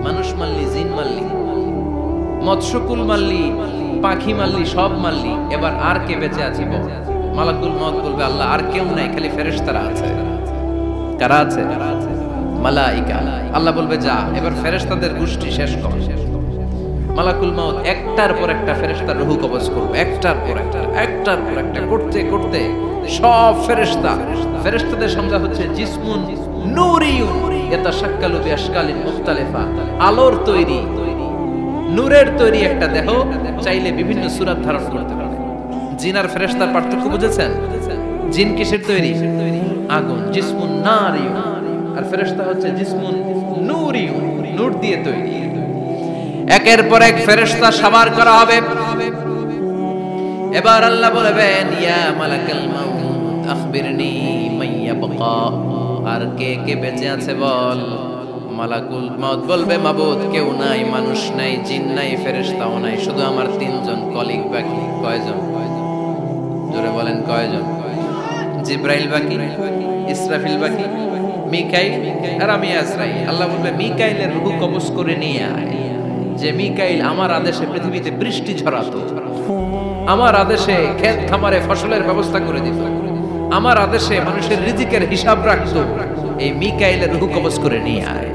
মানুষ মারলি, জিন মারলি, মৎস্যকুল মারলি, পাখি মারলি, সব মারলি, এবার আর কে বেঁচে আছে বল? মালাকুল মাউত বলবে আল্লাহ আর কেউ নাই, খালি ফেরেশতারা আছে। কারা আছে? মালাইকা। আল্লাহ বলবে যা এবার ফেরেশতাদের গোষ্ঠী শেষ কর। মালাকুল মাউত একটার পর একটা ফেরেশতার রূহ কবজ করবে, একটার পর একটা, একটার পর একটা, করতে করতে সব ফেরেশতা। ফেরেশতাদের সংজ্ঞা হচ্ছে জিসমুন নূরিয়ুন ইয়াতাশাক্কালু বিআশকালিন মুখতালিফা, আলোর তৈরি, নূরের তৈরি একটা দেহ, চাইলে বিভিন্ন সূরত ধারণ করতে পারে। জিন আর ফেরেশতার পার্থক্য বুঝেছেন? জিন কিসের তৈরি? আগুন, জিসমুন নারিয়ুন। আর ফেরেশতা হচ্ছে জিসমুন নূরিয়ুন, নূর দিয়ে তৈরি। একের পর এক ফেরেশতা সবার করা হবে। এবার আল্লাহ বলবেন ইয়া মালাকাল মাউত আখবিরনি মাইয়াবকা, আর কে কে বেঁচে আছে বল। মালাকুল মাউত বলবে মাবুদ কেউ নাই, মানুষ নাই, জিন নাই, ফেরেশতাও নাই, শুধু আমার তিনজন কলিগ বাকি। কয়জন? জোরে বলেন কয়জন? জিব্রাইল বাকি, ইসরাফিল বাকি, মিকাইল আর আমি আজরাইল। আল্লাহ বলবে মিকাইলের রূহ কবজ করে নিয়ে আয়। যে মিকাইল আমার আদেশে পৃথিবীতে বৃষ্টি ঝরাতো, আমার আদেশে ক্ষেত খামারে ফসলের ব্যবস্থা করে দিত, আমার আদেশে মানুষের রিজিকের হিসাব রাখতো, এই মিকাইলের রূহ কবজ করে নিয়ে আয়।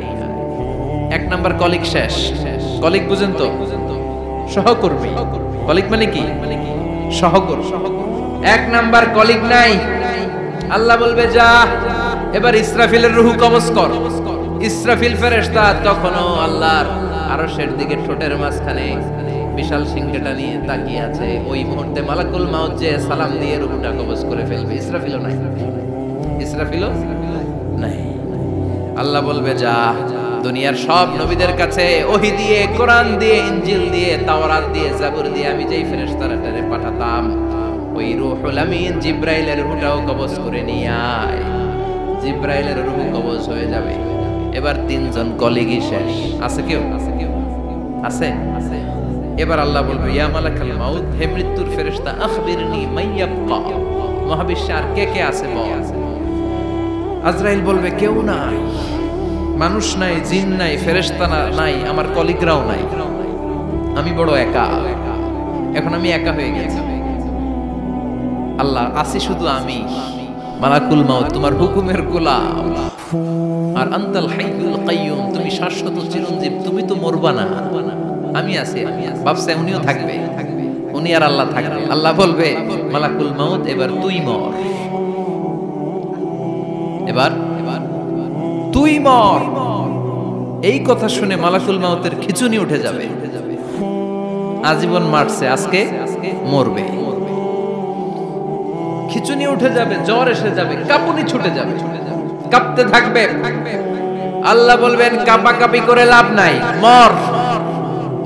এক নাম্বার কলিগ শেষ। কলিগ বুঝেন তো? সহকর্মী। কলিগ মানে কি? সহকর্মী। এক নাম্বার কলিগ নাই। আল্লাহ বলবে যা এবার ইসরাফিলের রূহ কবজ কর। ইসরাফিল ফেরেশতা তখনও আল্লাহর আরশের দিকে ঠোঁটের মাঝখানে বিশাল সিংহটা নিয়ে তাকিয়ে আছে। ওই মুহূর্তে মালাকুল মাউত যে সালাম দিয়ে রূহটা কবজ করে ফেলবে। ইসরাফিলও নাই, ইসরাফিলও নাই। আল্লাহ বলবে যা দুনিয়ার সব নবীদের কাছে ওহী দিয়ে, কোরআন দিয়ে, ইনজিল দিয়ে, তাওরাত দিয়ে, জাবুর দিয়ে আমি যেই ফেরেশতারে পাঠাতাম, ওই রূহুল আমিন জিব্রাইলের রূহটাও কবজ করে নিয়ে আয়। জিব্রাইলের রূহ কবজ হয়ে যাবে। এবার তিনজন কলিগই শেষ। আছে কেউ? আছে? এবার আল্লাহ বলবে ইয়া মালাকাল মাউত, হে মৃত্যুর ফেরেশতা আখবিরনি মাইয়াবকা, মহাবিশ্বে আর কে কে আছে বল। আজরাইল বলবে কেউ নাই, মানুষ নাই, জিন নাই, ফেরেশতা নাই, আমার কলিগরাও নাই, আমি বড় একা। এখন আমি একা হয়ে গেছি। আল্লাহ আছি শুধু আমি। মালাকুল মাউত তোমার হুকুমের গোলাম। আর আনতাল হাইয়ুল কাইয়ুম, তুমি শাশ্বত চিরঞ্জীব, তুমি তো মরবা না, আমি আছি। ভাবছে উনিও থাকবে, উনি আর আল্লাহ থাকবে। আল্লাহ বলবে মালাকুল মাউত এবার তুই মর, এবার তুই মর। এই কথা শুনে মালাকুল মাউতের খিচুনি উঠে যাবে। আজীবন মারছে, আজকে মরবে। খিচুনি উঠে যাবে, জ্বর এসে যাবে, কাঁপুনি ছুটে যাবে, কাঁপতে থাকবে। আল্লাহ বলবেন কাঁপাকাঁপি করে লাভ নাই, মর।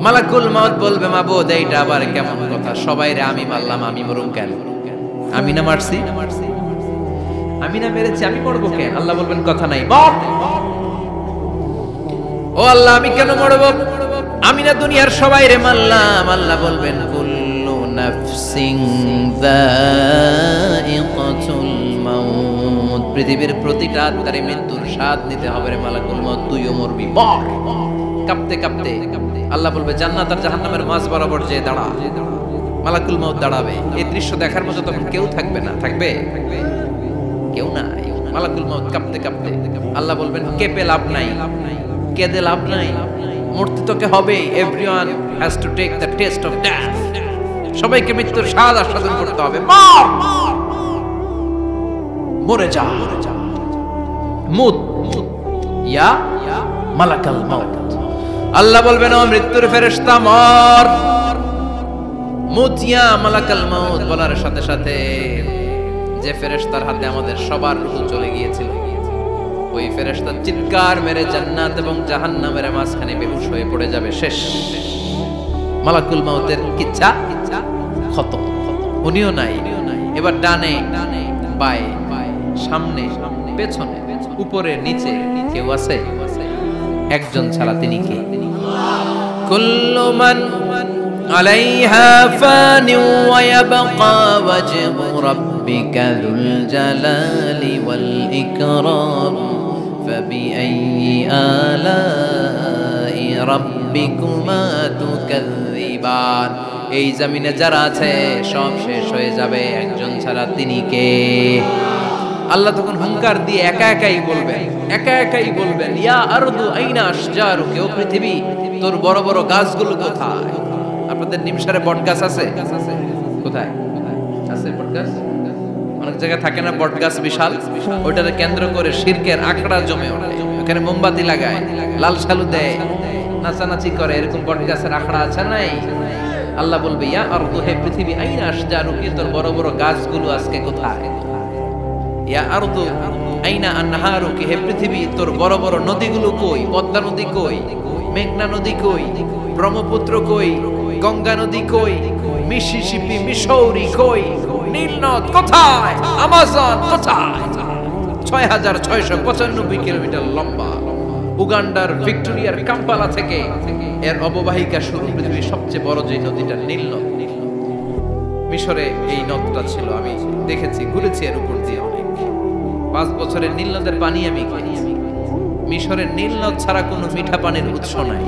মালাকুল মাউত বলবে মাবুদ এইটা আবার কেমন কথা, সবাই রে আমি মারলাম, আমি মরুম কেন? আমি না মারছি, আমি না মেরেছি, আমি মরবো কেন? আল্লাহ বলবেন কথা নাই, মর। ও আল্লাহ আমি কেন মরবো? আমি না দুনিয়ার সবাই রে মারলাম। আল্লাহ বলবেন কুল্লু নাফসিন যায়িকাতুল মাউত, পৃথিবীর প্রতিটা আত্মারে মৃত্যুর স্বাদ নিতে হবে রে মালাকুল মাউত, তুইও মরবি, মর। কাঁপতে কাঁপতে আল্লাহ বলবে জান্নাত আর জাহান্নামের মাঝ বরাবর যে দাঁড়া। মালাকুল মাউত দাঁড়াবে, এই দৃশ্য দেখার মতো তখন কেউ থাকবে না, থাকবে কেউ নাই। মালাকুল মাউত কাঁপতে কাঁপতে আল্লাহ বলবেন কেঁপে লাভ নাই, কেঁদে লাভ নাই, মরতে তোকে হবে। Everyone has to take the test of death, সবাইকে মৃত্যুর স্বাদ আস্বাদন করতে হবে। মর, মরে যা, মুত ইয়া মালাকাল মাউত। আল্লাহ বলবেন ও মৃত্যুর ফেরেশতা মর, মুত ইয়া মালাকাল মাউত। বলার সাথে সাথে যে ফেরেশতার হাতে আমাদের সবার রূহ চলে গিয়েছিল, ওই ফেরেশতা চিৎকার মেরে জান্নাত এবং জাহান্নামের মাঝখানে বেহুশ হয়ে পড়ে যাবে, শেষ। মালাকুল মাউতের কিচ্ছা খতম, উনিও নাই। এবার ডানে বায়ে সামনে পেছনে উপরে নিচে কেউ আছে? একজন ছাড়া, তিনি কে? কুল্লু মান আলাইহা ফানি ওয়া ইয়াবকা ওয়াজহু রাব্বিকা যুল জালালি ওয়াল ইকরাম ফাবিআইয়ি আলাই রাব্বিকুমা তুকাযযিবান। এই জমিনে যারা আছে সব শেষ হয়ে যাবে, একজন ছাড়া, তিনি কে? আল্লাহ তখন হুঙ্কার দিয়ে একা একাই বলবেন ইয়া আরদু আইনা আশজারুকা, ও পৃথিবী তোর বড় বড় গাছগুলো কোথায়? আপনাদের নিমসারে বট গাছ আছে? কোথায় আছে বট গাছ? অনেক জায়গায় থাকে না বট গাছ বিশাল, ওইটাকে কেন্দ্র করে শিরকের আখড়া জমে ওঠে, ওখানে মোমবাতি লাগায়, লাল সালু দেয়, নাচানাচি করে, এরকম বট গাছের আখড়া আছে নাই? আল্লাহ বলবে ইয়া আরদু, হে পৃথিবী, আইনা আশজারুকা, তোর বড় বড় গাছগুলো আজকে কোথায়? ইয়া আরদু আইনা আনহারুকা, হে পৃথিবী তোর বড় বড় নদীগুলো কই? পদ্মা নদী কই? মেঘনা নদী কই? ব্রহ্মপুত্র কই? গঙ্গা নদী কই? মিসিসিপি, মিসৌরি কই? নীল নদ কোথায়? আমাজন কোথায়? 6695 কিলোমিটার লম্বা, উগান্ডার ভিক্টোরিয়ার কাম্পালা থেকে এর অববাহিকা শুরু। পৃথিবীর সবচেয়ে বড় যে নদীটা নীল নদ, মিশরে এই নদটা ছিল, আমি দেখেছি, ঘুরেছি এর উপর দিয়ে অনেক। 5 বছরের নীল নদের পানি আমি খেয়েছি। মিশরের নীল নদ ছাড়া কোনো মিঠা পানির উৎস নাই।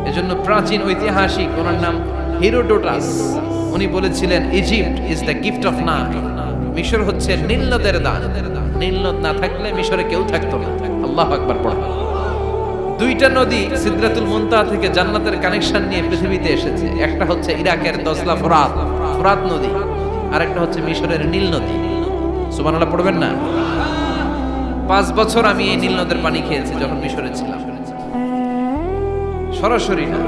এজন্য প্রাচীন ঐতিহাসিক, ওনার নাম হেরোডোটাস, উনি বলেছিলেন Egypt is the gift of Nile, মিশর হচ্ছে নীল নদের দান। নীল নদ না থাকলে মিশরে কেউ থাকতো না। আল্লাহু আকবার পড়া। 2টা নদী সিদরাতুল মুনতাহা থেকে জান্নাতের কানেকশন নিয়ে পৃথিবীতে এসেছে। একটা হচ্ছে ইরাকের দজলা ফোরাত নদী, আর একটা হচ্ছে মিশরের নীল নদী। সুবহানাল্লাহ পড়বেন না? 5 বছর আমি এই নীল নদের পানি খেয়েছি যখন মিশরে ছিলাম। সরাসরি না,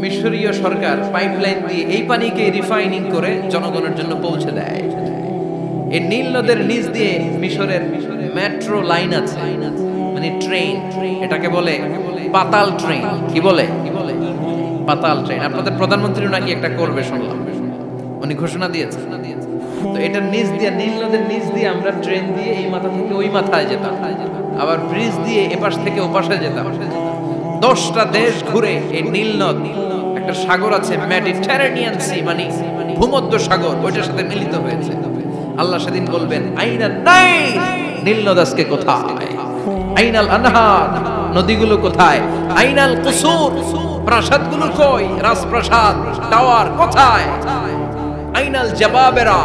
মিশরীয় সরকার পাইপলাইন দিয়ে এই পানিকে রিফাইনিং করে জনগণের জন্য পৌঁছে দেয়। এই নীল নদের নিচ দিয়ে মিশরের মেট্রো লাইন আছে, মানে ট্রেন, এটাকে বলে পাতাল ট্রেন। কি বলে? পাতাল ট্রেন। আপনাদের প্রধানমন্ত্রীও নাকি একটা করবে শুনলাম, উনি ঘোষণা দিয়েছে। তো এটার নিচ দিয়ে, নীল নদের নিচ দিয়ে আমরা ট্রেন দিয়ে এই মাথা থেকে ওই মাথায় যেতাম, আবার ব্রিজ দিয়ে এপাশ থেকে ওপাশে যেতাম। 10টা দেশ ঘুরে এই নীল নদ, একটা সাগর আছে মেডিটেরেনিয়ান সি, মানে ভূমধ্য সাগর, ওইটার সাথে মিলিত হয়েছে। আল্লাহ সেদিন বলবেন আইনা নাই, নীল নদ আজকে কোথায়? আইনাল আনহার, নদীগুলো কোথায়? আইনাল কুসুর, প্রাসাদগুলো কই? রাজপ্রাসাদ, টাওয়ার কোথায়? আইনাল জাবাবেরা,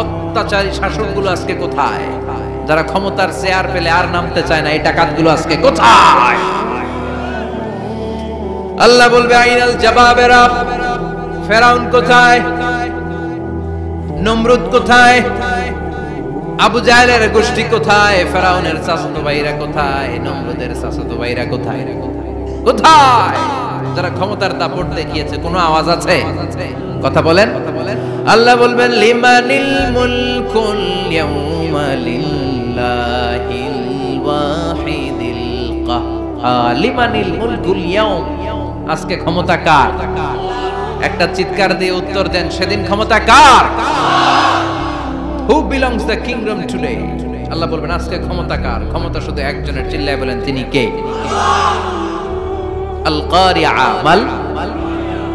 অত্যাচারী শাসকগুলো আজকে কোথায়? যারা ক্ষমতার চেয়ার পেলে আর নামতে চায় না, এই ডাকাতগুলো আজকে কোথায়? আল্লাহ বলবে আইনাল জাবাবেরা, ফেরাউন কোথায়? নমরুদ কোথায়? আবু জাহেলের গোষ্ঠী কোথায়, ফেরাউনের চাচাতো ভাইরা কোথায়, নমরুদের চাচাতো ভাইরা কোথায়, কোথায়? যারা ক্ষমতার দাপট দেখিয়েছে, কোনো আওয়াজ আছে? কথা বলেন। আল্লাহ বলবেন লিমানিল মুলকুল ইয়াউমা লিল্লাহিল ওয়াহিদিল কাহ্হার। লিমানিল মুলকুল ইয়াউম, আজকে ক্ষমতা কার? একটা চিৎকার দিয়ে উত্তর দেন, সেদিন ক্ষমতা কার? Who belongs the kingdom today? আল্লাহ বলবেন আজকে ক্ষমতা কার? ক্ষমতা শুধু একজনের, চিল্লায় বলেন তিনি কে? আল কারিআ মাল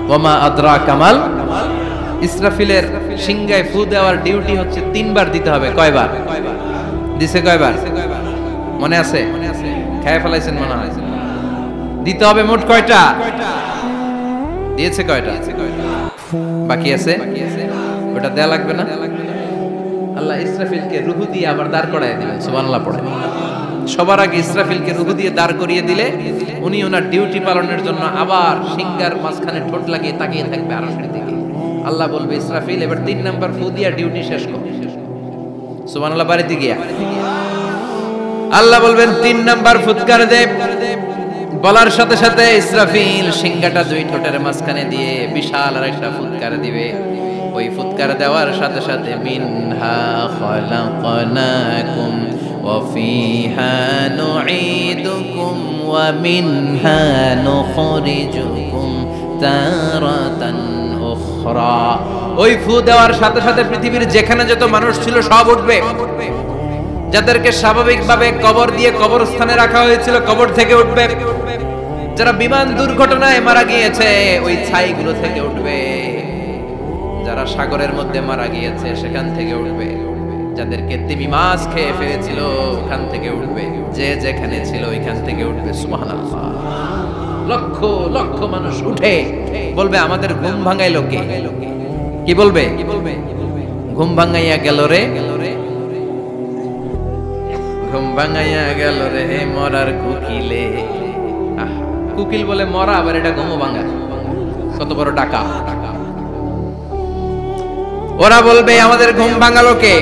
ওয়া মা আদরাকা মাল। ইসরাফিলের সিংহায় ফু দেওয়ার ডিউটি হচ্ছে 3 বার দিতে হবে। কয়বার দিছে? কয়বার মনে আছে? খেয়ে ফেলাইছেন মনে হয়। দিতে হবে মোট কয়টা? দিয়েছে কয়টা? বাকি আছে, ওটা দেয়া লাগবে না? আল্লাহ ইসরাফিলকে রূহ দিয়ে আবার দাঁড় করায় দিবেন। সুবহানাল্লাহ পড়ে। সবার আগে ইসরাফিলকে রূহ দিয়ে দাঁড় করিয়ে দিলে উনি ওনার ডিউটি পালনের জন্য আবার সিংহার মাঝখানে ঠোঁট লাগিয়ে তাকিয়ে থাকবে আরশের দিকে। আল্লাহ বলবে ইসরাফিল এবার 3 নাম্বার ফু দিয়া ডিউটি শেষ কর। সুবহানাল্লাহ। বাড়িতে গিয়া আল্লাহ বলবেন 3 নাম্বার ফুৎকার দে। বলার সাথে সাথে ইসরাফিল সিংহাটা 2 ঠোঁটের মাঝখানে দিয়ে বিশাল আরেকটা ফুৎকার দিবে। ওই ফুৎকার দেওয়ার সাথে সাথে মিনহা খালাকনাকুম ওয়া ফিহা নুঈদুকুম ওয়া মিনহা নুখরিজুকুম তারাতান উখরা। ওই ফু দেওয়ার সাথে সাথে পৃথিবীর যেখানে যত মানুষ ছিল সব উঠবে। যাদেরকে স্বাভাবিকভাবে কবর দিয়ে কবরস্থানে রাখা হয়েছিল কবর থেকে উঠবে। যারা বিমান দুর্ঘটনায় মারা গিয়েছে ওই ছাইগুলো থেকে উঠবে। যারা সাগরের মধ্যে মারা গিয়েছে সেখান থেকে উঠবে। যাদেরকে তিমি মাছ খেয়ে ফেলেছিল ওখান থেকে উঠবে। যে যেখানে ছিল ওইখান থেকে উঠবে। সুবহানাল্লাহ। লক্ষ লক্ষ মানুষ উঠে বলবে আমাদের ঘুম ভাঙাইলো কে? কি বলবে? ঘুম ভাঙাইয়া গেল রে, ঘুম ভাঙাইয়া গেল রে মরার কুকিলে। কুকিল বলে মরা, আবার এটা ঘুম ভাঙা। কত বড় টাকা! ওরা বলবে আমাদের ঘুম ভাঙালো কে?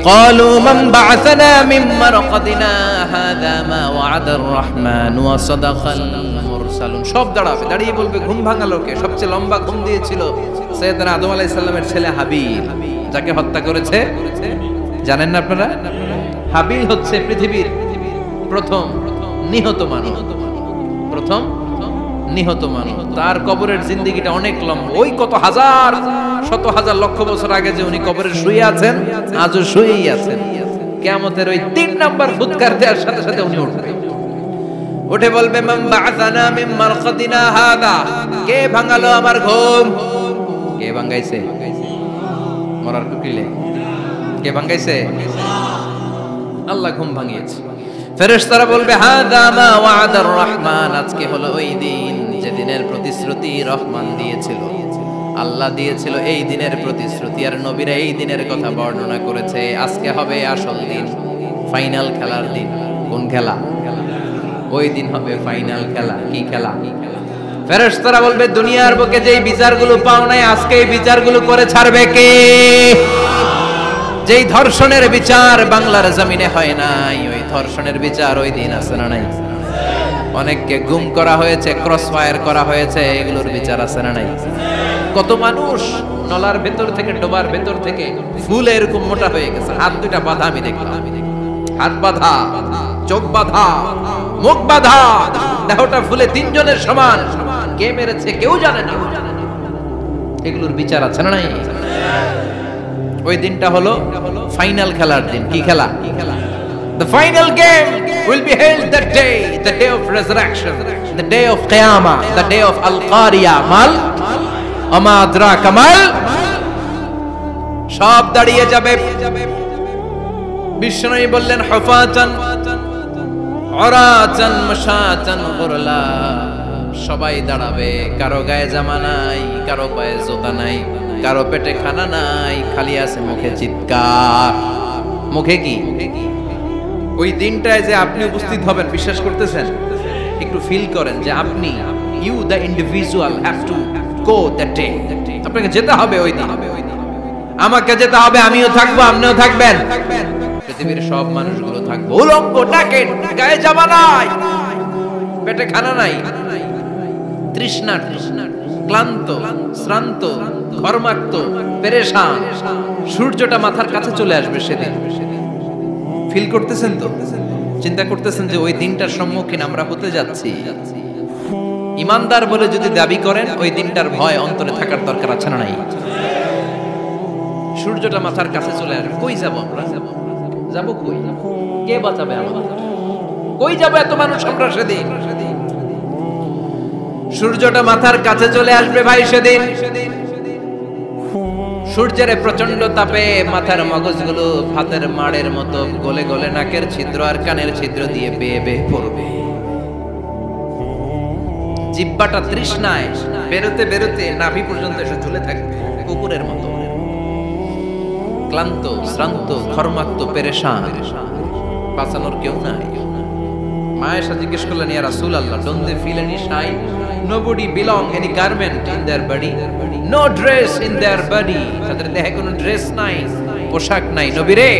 ক্বালু মান বা'আসানা মিন মারকাদিনা হাযা মা ওয়া'আদার রহমান ওয়া সাদাকাল মুরসালুন। সব দাঁড়াবে, দাঁড়িয়ে বলবে ঘুম ভাঙালো কে? সবচেয়ে লম্বা ঘুম দিয়েছিল সাইয়েদনা আদম আলাইহিস সালামের ছেলে হাবিল, যাকে হত্যা করেছে। জানেন না আপনারা? হাবিল হচ্ছে পৃথিবীর প্রথম নিহত মানব। প্রথম নিহত মানব। তার কবরের জিন্দেগিটা অনেক লম্বা। ওই কত হাজার, শত হাজার, লক্ষ বছর আগে যে উনি কবরে শুয়ে আছেন, আজও শুয়েই আছেন। কিয়ামতের ওই 3 নাম্বার ফুৎকার দেওয়ার সাথে সাথে উনি উঠবে। উঠে বলবে মান বা'আসানা মিন মারকাদিনা হাদা। কে ভাঙালো আমার ঘুম? কে ভাঙাইছে? মরার কুকিলে কে ভাঙাইছে? আল্লাহ ঘুম ভাঙিয়েছে। ফেরেশতারা বলবে হাযা মা ওয়া'আদার রহমান। আজকে হলো ওই দিন যেদিনের প্রতিশ্রুতি রহমান দিয়েছিল, আল্লাহ দিয়েছিল। এই দিনের প্রতিশ্রুতি আর নবীরা এই দিনের কথা বর্ণনা করেছে। আজকে হবে আসল দিন, ফাইনাল খেলার দিন। কোন খেলা? ওই দিন হবে ফাইনাল খেলা। কি খেলা? ফেরেশতারা বলবে দুনিয়ার বুকে যেই বিচারগুলো পাও নাই আজকে এই বিচারগুলো করে ছাড়বে কে? যেই ধর্ষণের বিচার বাংলার জমিনে হয় নাই, ওই ধর্ষণের বিচার ওই দিন আছে না নাই? অনেককে গুম করা হয়েছে, ক্রস ফায়ার করা হয়েছে, এগুলোর বিচার আছে না নাই? কত মানুষ নলার ভেতর থেকে, ডোবার ভেতর থেকে ফুলে এরকম মোটা হয়ে গেছে। হাত দুটা বাঁধা, আমি দেখলাম। হাত বাঁধা, চোখ বাঁধা, মুখ বাঁধা, দেহটা ফুলে 3 জনের সমান। কে মেরেছে কেউ জানে না। এগুলোর বিচার আছে না নাই? ওই দিনটা হলো ফাইনাল খেলার দিন। কি খেলা? The final game will be held that day, the day of resurrection, the day of Qiyamah, the day of Al-Qari'ah. Mal ama adraka mal। সব দাঁড়িয়ে যাবে। বিষ্ণু বললেন হুফাতান উরাতান মাশাতান গুরলা। সবাই দাঁড়াবে, কারো গায়ে জামা নাই, কারো পায়ে জুতা নাই, কারো পেটে খানা নাই, খালি আছে মুখে চিৎকার। মুখে কি? ওই দিনটায় যে আপনি উপস্থিত হবেন, বিশ্বাস করতেছেন? একটু ফিল করেন যে আপনি, you the individual have to go that day. আপনাকে যেতে হবে ওই দিন। আমাকে যেতে হবে, আমিও থাকবো, আপনিও থাকবেন। পৃথিবীর সব মানুষগুলো থাকবে উলঙ্গ, নাকেট, গায়ে জামা নাই, পেটে খানা নাই, তৃষ্ণার্ত, ক্লান্ত, শ্রান্ত, ঘর্মাক্ত, পেরেশান। সূর্যটা মাথার কাছে চলে আসবে সেদিন। ফিল করতেছেন তো? চিন্তা করতেছেন যে ওই দিনটার সম্মুখীন আমরা হতে যাচ্ছি? ইমানদার বলে যদি দাবি করেন, ওই দিনটার ভয় অন্তরে থাকার দরকার আছে না নাই? সূর্যটা মাথার কাছে চলে আসবে, কই যাব আমরা? যাব কই? কে বাঁচাবে আমাদের? কই যাব এত মানুষ আমরা সেদিন? সূর্যটা মাথার কাছে চলে আসবে ভাই সেদিন। সূর্যের প্রচন্ড তাপে মাথার মগজগুলো ভাতের মাড়ের মতো গলে গলে নাকের ছিদ্র আর কানের ছিদ্র দিয়ে বেয়ে বেয়ে পড়বে। জিহ্বাটা তৃষ্ণায় বেরোতে বেরোতে নাভি পর্যন্ত এসে ঝুলে থাকবে কুকুরের মতো, ক্লান্ত, শ্রান্ত, ঘর্মাক্ত, পেরেশান, বাঁচানোর কেউ নাই। মায়েশা জিজ্ঞেস করলেন, ইয়া রাসূলুল্লাহ, don't they feel any shy? Nobody belong any garment in their body, no dress in their body. তাদের দেহে কোনো ড্রেস নাই, পোশাক নাই। নবী রে,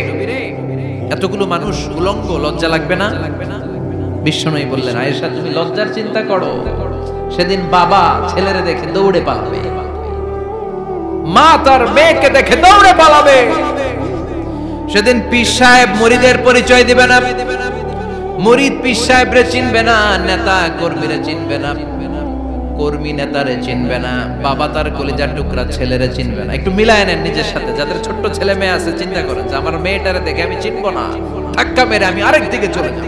এতগুলো মানুষ উলঙ্গ, লজ্জা লাগবে না? বিশ্বনবী বললেন, আয়েশা তুমি লজ্জার চিন্তা করো, সেদিন বাবা ছেলেরে দেখে দৌড়ে পালাবে, মা তার মেয়েকে দেখে দৌড়ে পালাবে। সেদিন পীর সাহেব মুরিদের পরিচয় দিবে না, মুরিদ পীর সাহেবরে চিনবে না, নেতা কর্মীরে চিনবে না, কর্মী নেতারে চিনবে না, বাবা তার কলিজার টুকরা ছেলেরে চিনবে না। একটু মিলায় নেন নিজের সাথে। যাদের ছোট্ট ছেলে মেয়ে আছে, চিন্তা করেন যে আমার মেয়েটারে দেখে আমি চিনবো না, ধাক্কা মেরে আমি আরেক দিকে চলে যাব।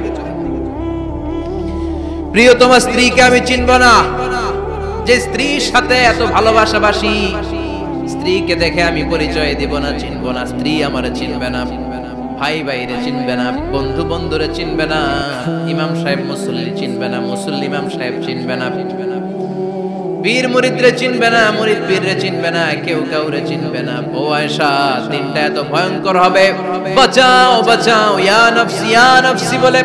প্রিয়তমা স্ত্রীকে আমি চিনবো না, যে স্ত্রীর সাথে এত ভালোবাসাবাসি, স্ত্রীকে দেখে আমি পরিচয় দিব না, চিনবো না। স্ত্রী আমারে চিনবে না, ভাই ভাইরে চিনবে না, বন্ধু বন্ধুরে চিনবে না, ইমাম সাহেব মুসল্লি চিনবে না, মুসল্লি ইমাম সাহেব চিনবে না, পীর মুরিদরে চিনবে না, মুরিদ পীররে চিনবে না, কেউ কাউরে চিনবে না। ও আয়েশা, দিনটা এত ভয়ঙ্কর হবে, বাঁচাও বাঁচাও, ইয়া নফসি ইয়া নফসি বলে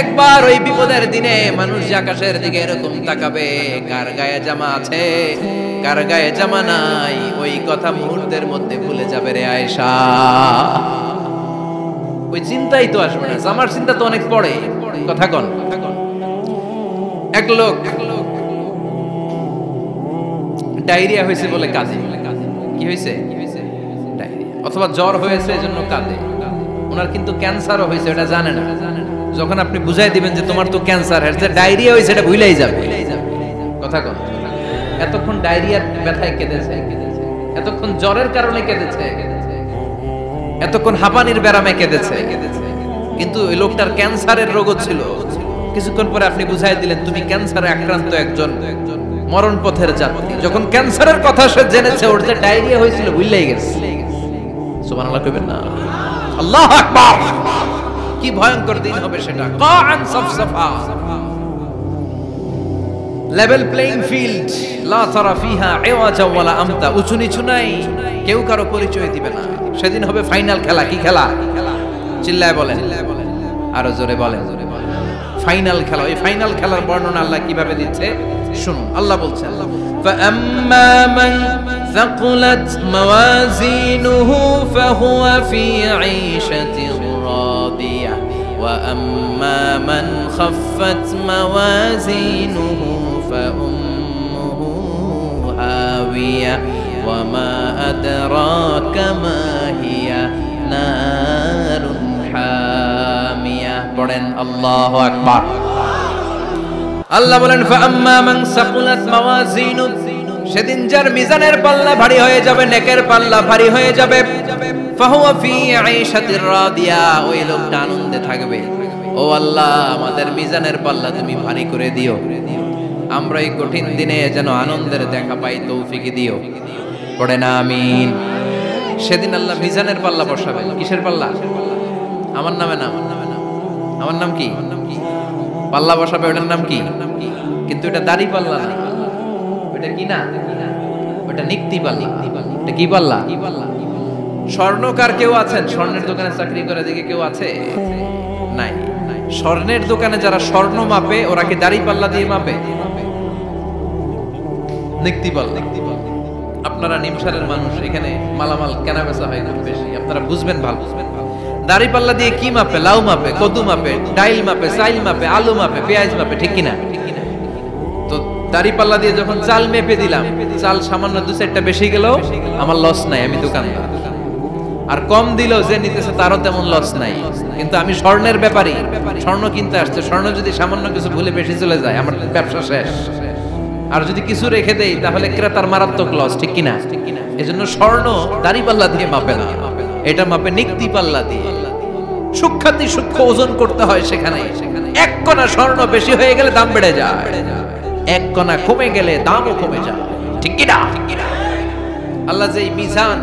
একবার ওই বিপদের দিনে মানুষ আকাশের দিকে এরকম তাকাবে, কার গায়ে জামা আছে কার গায়ে জামা নাই, ওই কথা মুহূর্তের মধ্যে ভুলে যাবে রে আয়েশা। ওই চিন্তাই তো আসবে না, জামার চিন্তা তো অনেক পড়ে। কথা কন। এক লোক ডায়রিয়া হয়েছে বলে কাঁদে। কি হয়েছে? ডায়রিয়া, অথবা জ্বর হয়েছে এজন্য কাঁদে। ওনার কিন্তু ক্যান্সারও হয়েছে, এটা জানে না। যখন আপনি বুঝাই দিবেন যে তোমার তো ক্যান্সার হয়েছে, ডায়রিয়া হয়েছে, এটা ভুলেই যাবে। কথা কন। এতক্ষণ ডায়রিয়ার ব্যথায় কেঁদেছে, এতক্ষণ জ্বরের কারণে কেঁদেছে, এতক্ষণ হাঁপানির ব্যারামে কেঁদেছে, কিন্তু ওই লোকটার ক্যান্সারের রোগ ছিল। কিছুক্ষণ পরে আপনি বুঝাই দিলেন তুমি ক্যান্সারে আক্রান্ত একজন মরণ পথের যাত্রী। যখন ক্যান্সারের কথা সে জেনেছে, ওর যে ডায়রিয়া হয়েছিল ভুলেই গেছে। সুবহানাল্লাহ কইবেন না? আল্লাহু আকবার। কি ভয়ঙ্কর দিন হবে সেটা। কাআন সাফসাফা, লেভেল প্লেইং ফিল্ড, লা তারা ফিহা ইওয়াজা ওয়ালা আমতা, উঁচু নিচু নাই, কেউ কারো পরিচয় দিবে না। সেদিন হবে ফাইনাল খেলা। কি খেলা? চিল্লায় বলেন, আরো জোরে বলেন। ফাইনাল খেলা। ওই ফাইনাল খেলার বর্ণনা আল্লাহ কিভাবে দিচ্ছে শুনুন। আল্লাহ বলছেন, ফাআম্মা মান সাকুলাত মাওয়াজিনুহু ফাহুয়া ফি ঈশাতিন রাদিয়া ওয়া আম্মা মান খাফফাত মাওয়াজিনুহু ফাউম্মুহু হাওিয়া ওয়া মা আদরাকা মা হিয়া নারুন হামিয়া। পড়েন আল্লাহু আকবার। আল্লাহ বলেন, ফাআম্মা মান সাকুলাত মাওয়াজিনু, সেদিন যার মিজানের পাল্লা ভারী হয়ে যাবে, নেকের পাল্লা ভারী হয়ে যাবে, ফাহুয়া ফি ঈশাতির রাদিয়া, ওই লোকটা আনন্দে থাকবে। ও আল্লাহ, আমাদের মিজানের পাল্লা তুমি ভারী করে দিও, আমরা এই কঠিন দিনে যেন আনন্দের দেখা পাই, তৌফিক দিও। পড়েন আমিন। সেদিন আল্লাহ মিজানের পাল্লা বসাবেন। কিসের পাল্লা? আমার নামে না, আমার নাম কি? পাল্লা বসাবে, ওটার নাম কি? কিন্তু এটা দাড়ি পাল্লা না, ওটা কি না, ওটা নিক্তি পাল্লা। এটা কি পাল্লা? স্বর্ণকার কেউ আছেন? স্বর্ণের দোকানে চাকরি করে দিকে কেউ আছে? নাই। স্বর্ণের দোকানে যারা স্বর্ণ মাপে, ওরা কি দাড়ি পাল্লা দিয়ে মাপে? নিক্তি পাল্লা। আপনারা নিমসারের মানুষ, এখানে মালামাল কেনা বেচা হয় খুব বেশি, আপনারা বুঝবেন ভালো। দাড়িপাল্লা দিয়ে কি মাপে? লাউ মাপে, কদু মাপে, ডাইল মাপে, চাইল মাপে, আলু মাপে, পেঁয়াজ মাপে, ঠিক কিনা? তো দাড়িপাল্লা দিয়ে যখন চাল মেপে দিলাম, চাল সামান্য 2-4টা বেশি গেলেও আমার লস নাই, আমি দোকানদার। আর কম দিলেও যে নিতেছে তারও তেমন লস নাই। কিন্তু আমি স্বর্ণের ব্যাপারী, স্বর্ণ কিনতে আসছে, স্বর্ণ যদি সামান্য কিছু ভুলে বেশি চলে যায় আমার ব্যবসা শেষ। আর যদি কিছু রেখে দেই তাহলে ক্রেতার মারাত্মক লস, ঠিক কিনা? এজন্য স্বর্ণ দাড়িপাল্লা দিয়ে মাপে না, এটা মাপে নিক্তি পাল্লা দিয়ে। সূক্ষ্মাতি সূক্ষ্ম ওজন করতে হয় সেখানে। এক কণা স্বর্ণ বেশি হয়ে গেলে দাম বেড়ে যায়, এক কণা কমে গেলে দামও কমে যায়, ঠিক কিনা? আল্লাহ যে মিজান,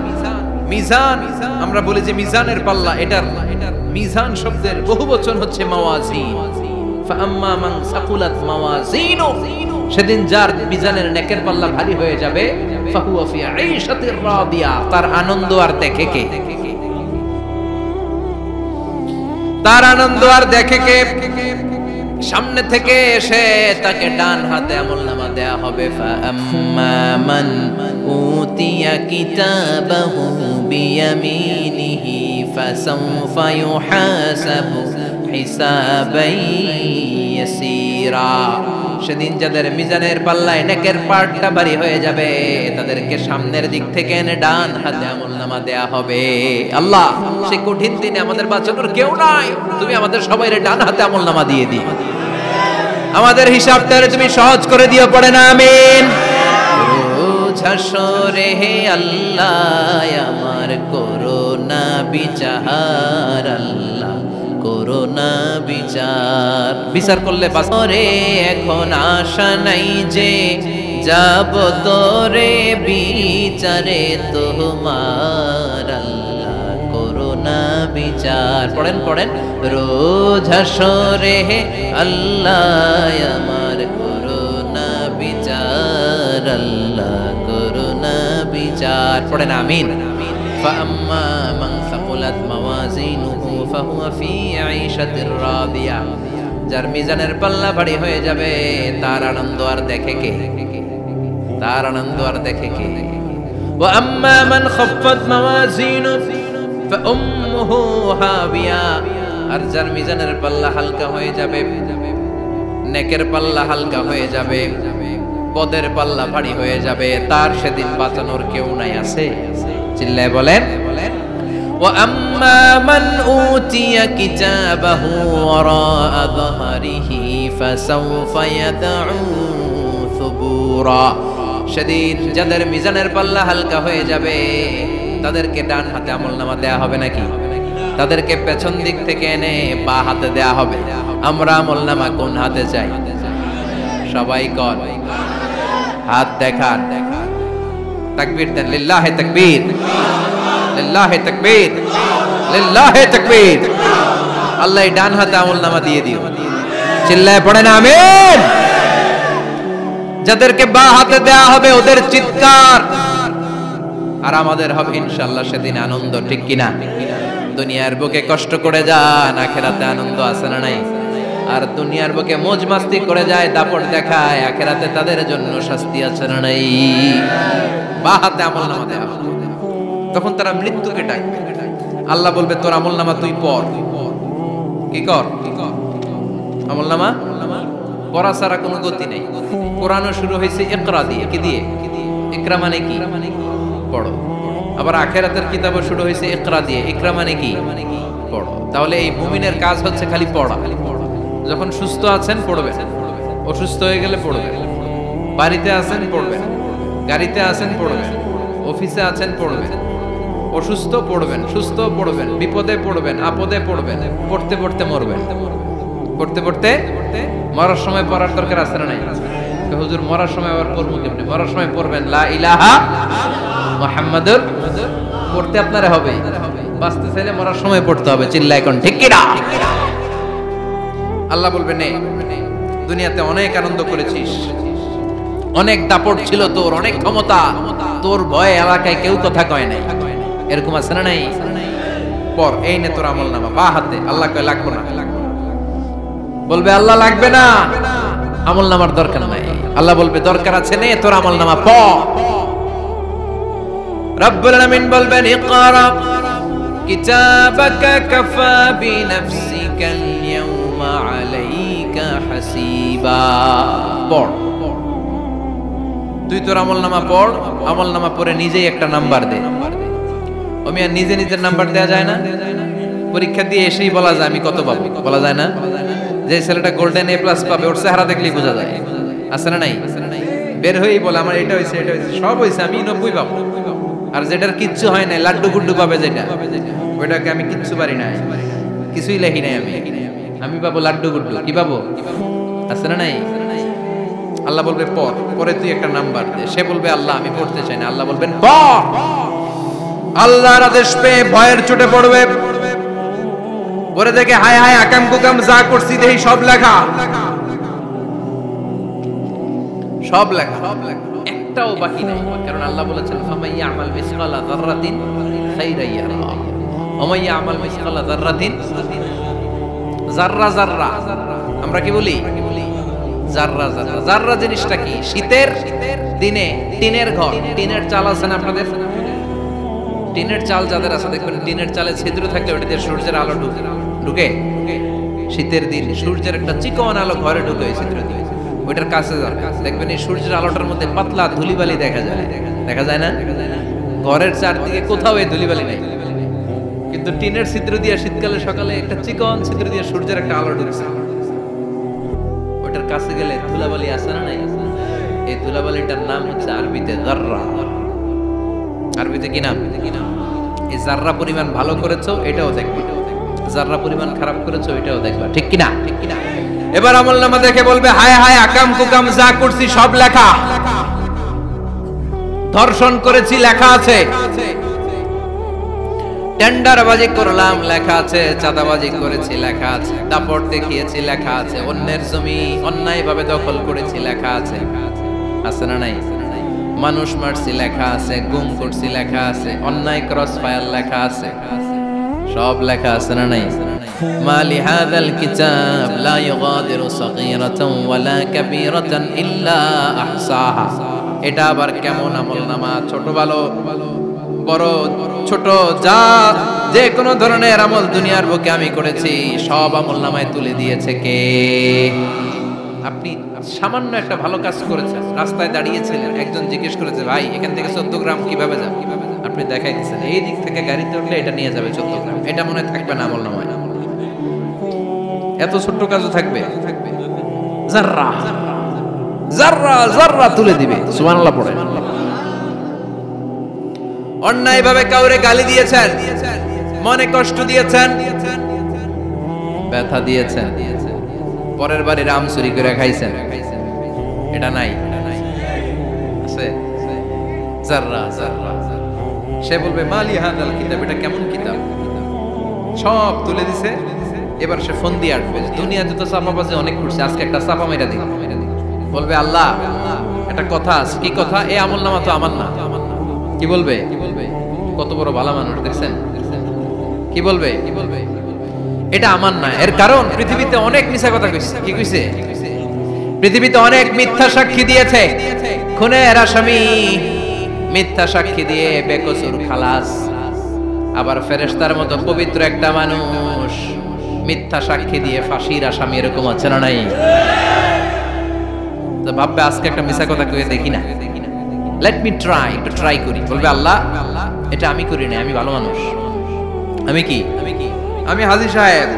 মিজান আমরা বলি যে মিজানের পাল্লা, এটার মিজান শব্দের বহুবচন হচ্ছে মাওয়াজিন। ফাআম্মা মান সাকুলাত মাওয়াজিনু, সেদিন যার মিজানের নেকের পাল্লা ভারী হয়ে যাবে, ফাহুয়া ফি আইশাতির রাদিয়া, তার আনন্দ আর দেখে কে? তার আনন্দ আর দেখে কে? সামনে থেকে এসে তাকে ডান হাতে আমলনামা দেয়া হবে। ফাআম্মা মান উতিয়া কিতাবাহু বিয়ামিনিহি ফাসাউফা ইউহাসাবু হিসাবান ইয়াসীরা, সেদিন যাদের মিজানের পাল্লায় নেকের পাটটা ভারী হয়ে যাবে তাদেরকে সামনের দিক থেকে এনে ডান হাতে আমলনামা দেয়া হবে। আল্লাহ, সেই কঠিন দিনে আমাদের বাঁচানোর কেউ নাই, তুমি আমাদের সবাইরে ডান হাতে আমলনামা দিয়ে দিও, আমাদের হিসাবটারে তুমি সহজ করে দিও, পড়ে না আমিন। রোজ হাসরে হে আল্লাহ আমার করোনা বিচার, আল্লাহ করোনা বিচার, বিচার করলে বাসরে এখন আশা নাই যে যাব তোরে বিচারে তোমার, আল্লাহ করোনা বিচার। পড়েন পড়েন, রোজ হাসরে হে আল্লাহ আমার করোনা বিচার, আল্লাহ করোনা বিচার, পড়েন আমিন। ফাআম্মা মান সাকুলাত মাওয়াজিনুহু ফাহুয়া ফি আইশাতির রাদিয়া, যার মিজানের পাল্লা ভারী হয়ে যাবে তার আনন্দ আর দেখে কে? তার আনন্দ আর দেখে কে? ওয়া আম্মা মান খাফফাত মাওয়াজিনুহু ফাউম্মুহু হাবিয়া, আর যার মিজানের পাল্লা হালকা হয়ে যাবে, নেকের পাল্লা হালকা হয়ে যাবে, পদের পাল্লা ভারী হয়ে যাবে, তার সেদিন বাঁচানোর কেউ নাই। আছে? চিল্লায় বলেন। ওয়া আম্মা মান উতিয়া কিতাবাহু ওয়ারাআ যাহরিহি ফাসাউফা ইয়াদউ সুবুরা, সেদিন যাদের মিজানের পাল্লা হালকা হয়ে যাবে তাদেরকে ডান হাতে আমলনামা দেয়া হবে নাকি? তাদেরকে পেছন দিক থেকে এনে বা হাতে দেয়া হবে। আমরা আমলনামা কোন হাতে চাই? সবাই কর, হাত দেখান, তাকবীর দেন, লিল্লাহি তাকবীর, লিল্লাহি তাকবীর, লিল্লাহি তাকবীর। আল্লাহ ডান হাতে আমলনামা দিয়ে দিও, চিল্লায় পড়েন আমিন। যাদেরকে বা হাতে দেয়া হবে ওদের চিৎকার আর আমাদের হবে ইনশাআল্লাহ সেদিন আনন্দ, ঠিক কিনা? দুনিয়ার বুকে কষ্ট করে যান, আখিরাতে আনন্দ আছে না নাই? আর দুনিয়ার বুকে মौज মাস্তি করে যায়, দাপট দেখায়, আখিরাতে তাদের জন্য শাস্তি আছে না নাই? বা হাতে আমলনামা দেয়া হবে, তখন তারা মৃত্যুকে ডাকবে। আল্লাহ বলবে তোর আমলনামা তুই পড়। কি কর? আমলনামা পড়া ছাড়া কোনো গতি নেই। কোরআনও শুরু হয়েছে ইকরা দিয়ে। কি দিয়ে? ইকরা মানে কি? পড়ো। আবার আখিরাতের কিতাবও শুরু হয়েছে ইকরা দিয়ে। ইকরা মানে কি? পড়ো। তাহলে এই মুমিনের কাজ হচ্ছে খালি পড়া। যখন সুস্থ আছেন পড়বেন, অসুস্থ হয়ে গেলে পড়বেন, বাড়িতে আছেন পড়বেন, গাড়িতে আছেন পড়বেন, অফিসে আছেন পড়বেন, অসুস্থ পড়বেন, সুস্থ পড়বেন, বিপদে পড়বেন, আপদে পড়বেন, পড়তে পড়তে মরবেন, পড়তে পড়তে মরার সময় পড়ার দরকার আছে না নাই? হুজুর মরার সময় আবার পড়বো কেমনে? মরার সময় পড়বেন লা ইলাহা মুহাম্মাদুর, পড়তে আপনারা হবে, বাঁচতে চাইলে মরার সময় পড়তে হবে। চিল্লায় কোন ঠিক কিনা? আল্লাহ বলবে নে, দুনিয়াতে অনেক আনন্দ করেছিস, অনেক দাপট ছিল তোর, অনেক ক্ষমতা, তোর ভয়ে এলাকায় কেউ কথা কয় নাই, এরকম আছে না নাই? পর এই নে তোর আমলনামা বা হাতে। আল্লাহ কয় লাগবে না। বলবে আল্লাহ লাগবে না, আমলনামার দরকার নাই। আল্লাহ বলবে দরকার আছে, নে তোর আমলনামা পড়। রব্বুল আলামিন বলবেন ইকরা কিতাবাকা কাফা বিনাফসিকাল ইয়াউমা আলাইকা হাসিবা। পড়, তুই তোর আমলনামা পড়, আমলনামা পড়ে নিজেই একটা নাম্বার দে। আমি আর নিজে নিজের নাম্বার দেয়া যায় না? পরীক্ষা দিয়ে এসেই বলা যায় আমি কত পাবো, বলা যায় না? যে ছেলেটা গোল্ডেন এ প্লাস পাবে ওর চেহারা দেখলেই বোঝা যায়, আছে না নাই? বের হয়েই বলে আমার এটা হয়েছে, এটা হয়েছে, সব হয়েছে, আমি 90 পাবো। আর যেটার কিচ্ছু হয় নাই, লাড্ডু গুড্ডু পাবে যেটা, ওইটাকে আমি কিচ্ছু পারি না, কিছুই লেখি নাই আমি পাবো লাড্ডু গুড্ডু। কি পাবো? আছে না নাই? আল্লাহ বলবে পড়, পরে তুই একটা নাম্বার দে। সে বলবে আল্লাহ আমি পড়তে চাই না। আল্লাহ বলবেন পড়। আল্লাহর আদেশ পেয়ে ভয়ের চোটে পড়বে, পরে দেখে হায় হায় আকাম কুকাম যা করছি দেখি সব লেখা, সব লেখা, একটাও বাকি নাই। কারণ আল্লাহ বলেছেন ফামাইয়া আমাল মিসকালা যাররাতিন খাইরান ইয়ারা ওয়া মাইয়া আমাল মিসকালা যাররাতিন, যাররা যাররা আমরা কি বলি? যাররা যাররা। যাররা জিনিসটা কি? শীতের দিনে টিনের ঘর, টিনের চাল আছে না আপনাদের? টিনের চাল যাদের আছে দেখবেন টিনের চালে ছিদ্র থাকলে ওটা দিয়ে সূর্যের আলো ঢুকে। শীতের দিন সূর্যের একটা চিকন আলো ঘরে ঢুকে ওই ছিদ্র দিয়ে, ওইটার কাছে যাবে দেখবেন এই সূর্যের আলোটার মধ্যে পাতলা ধুলিবালি দেখা যায়, দেখা যায় না? ঘরের চারদিকে কোথাও এই ধুলিবালি নেই, কিন্তু টিনের ছিদ্র দিয়ে শীতকালে সকালে একটা চিকন ছিদ্র দিয়ে সূর্যের একটা আলো ঢুকছে, ওইটার কাছে গেলে ধুলাবালি আছে না নাই? এই ধুলাবালিটার নাম হচ্ছে আরবিতে যাররা। আরবিতে কি নাম? এই যাররা পরিমাণ ভালো করেছো এটাও দেখবে, যাররা পরিমাণ খারাপ করেছো এটাও দেখবা, ঠিক কিনা? ঠিক কিনা? এবার আমলনামা দেখে বলবে হায় হায় আকাম কুকাম যা করছি সব লেখা, ধর্ষণ করেছি লেখা আছে, টেন্ডারবাজি করলাম লেখা আছে, চাঁদাবাজি করেছি লেখা আছে, দাপট দেখিয়েছি লেখা আছে, অন্যের জমি অন্যায়ভাবে দখল করেছি লেখা আছে, আছে না নাই? মানুষ মারছি লেখা আছে, গুম করছি লেখা আছে, অন্যায় ক্রস ফায়ার লেখা আছে, সব লেখা আছে না নাই? মালি হাযাল কিতাব লা ইউগাদিরু সাগীরাতান ওয়ালা কাবীরাতান ইল্লা আহসাহা। এটা আবার কেমন আমলনামা? ছোট ভালো বড় ছোট যা যে কোনো ধরনের আমল দুনিয়ার বুকে আমি করেছি সব আমলনামায় তুলে দিয়েছে কে? আপনি সামান্য একটা ভালো কাজ করেছেন, রাস্তায় দাঁড়িয়েছিলেন, একজন জিজ্ঞেস করেছে ভাই এখান থেকে 14 গ্রাম কিভাবে যাবে, আপনি দেখাই দিচ্ছেন এই দিক থেকে গাড়িতে উঠলে এটা নিয়ে যাবে 14 গ্রাম, এটা মনে থাকবে না আমলনামায়? এত ছোট্ট কাজও থাকবে? যাররা যাররা যাররা তুলে দিবে। সুবহানাল্লাহ পড়ে। অন্যায় ভাবে কাউরে গালি দিয়েছেন, মনে কষ্ট দিয়েছেন, ব্যথা দিয়েছেন, পরের বাড়ির আম চুরি করে খাইছেন, এটা নাই? আছে? যাররা যাররা। সে বলবে মালি হাযাল কিতাব, এটা কেমন কিতাব? সব তুলে দিছে। এবার সে ফোন দিয়ে আসবে, দুনিয়াতে তো চাপাবাজি অনেক করছে, আজকে একটা চাপা মেরা দিই। বলবে আল্লাহ একটা কথা আছে। কি কথা? এই আমলনামা তো আমার না। কি বলবে? কত বড় ভালো মানুষ দেখছেন? কি বলবে? এটা আমার না। এর কারণ পৃথিবীতে অনেক মিথ্যা কথা কইছে। কি কইছে? পৃথিবীতে অনেক মিথ্যা সাক্ষী দিয়েছে, খুনের আসামি মিথ্যা সাক্ষী দিয়ে বেকসুর খালাস। আবার ফেরেশতার মতো পবিত্র একটা মানুষ মিথ্যা সাক্ষী দিয়ে ফাঁসির আসামি, এরকম আছে না নাই? তো ভাববে আজকে একটা মিথ্যা কথা কয়ে দেখি না, লেট মি ট্রাই, একটু ট্রাই করি। বলবে আল্লাহ এটা আমি করি না, আমি ভালো মানুষ, আমি কি আমি হাজী সাহেব,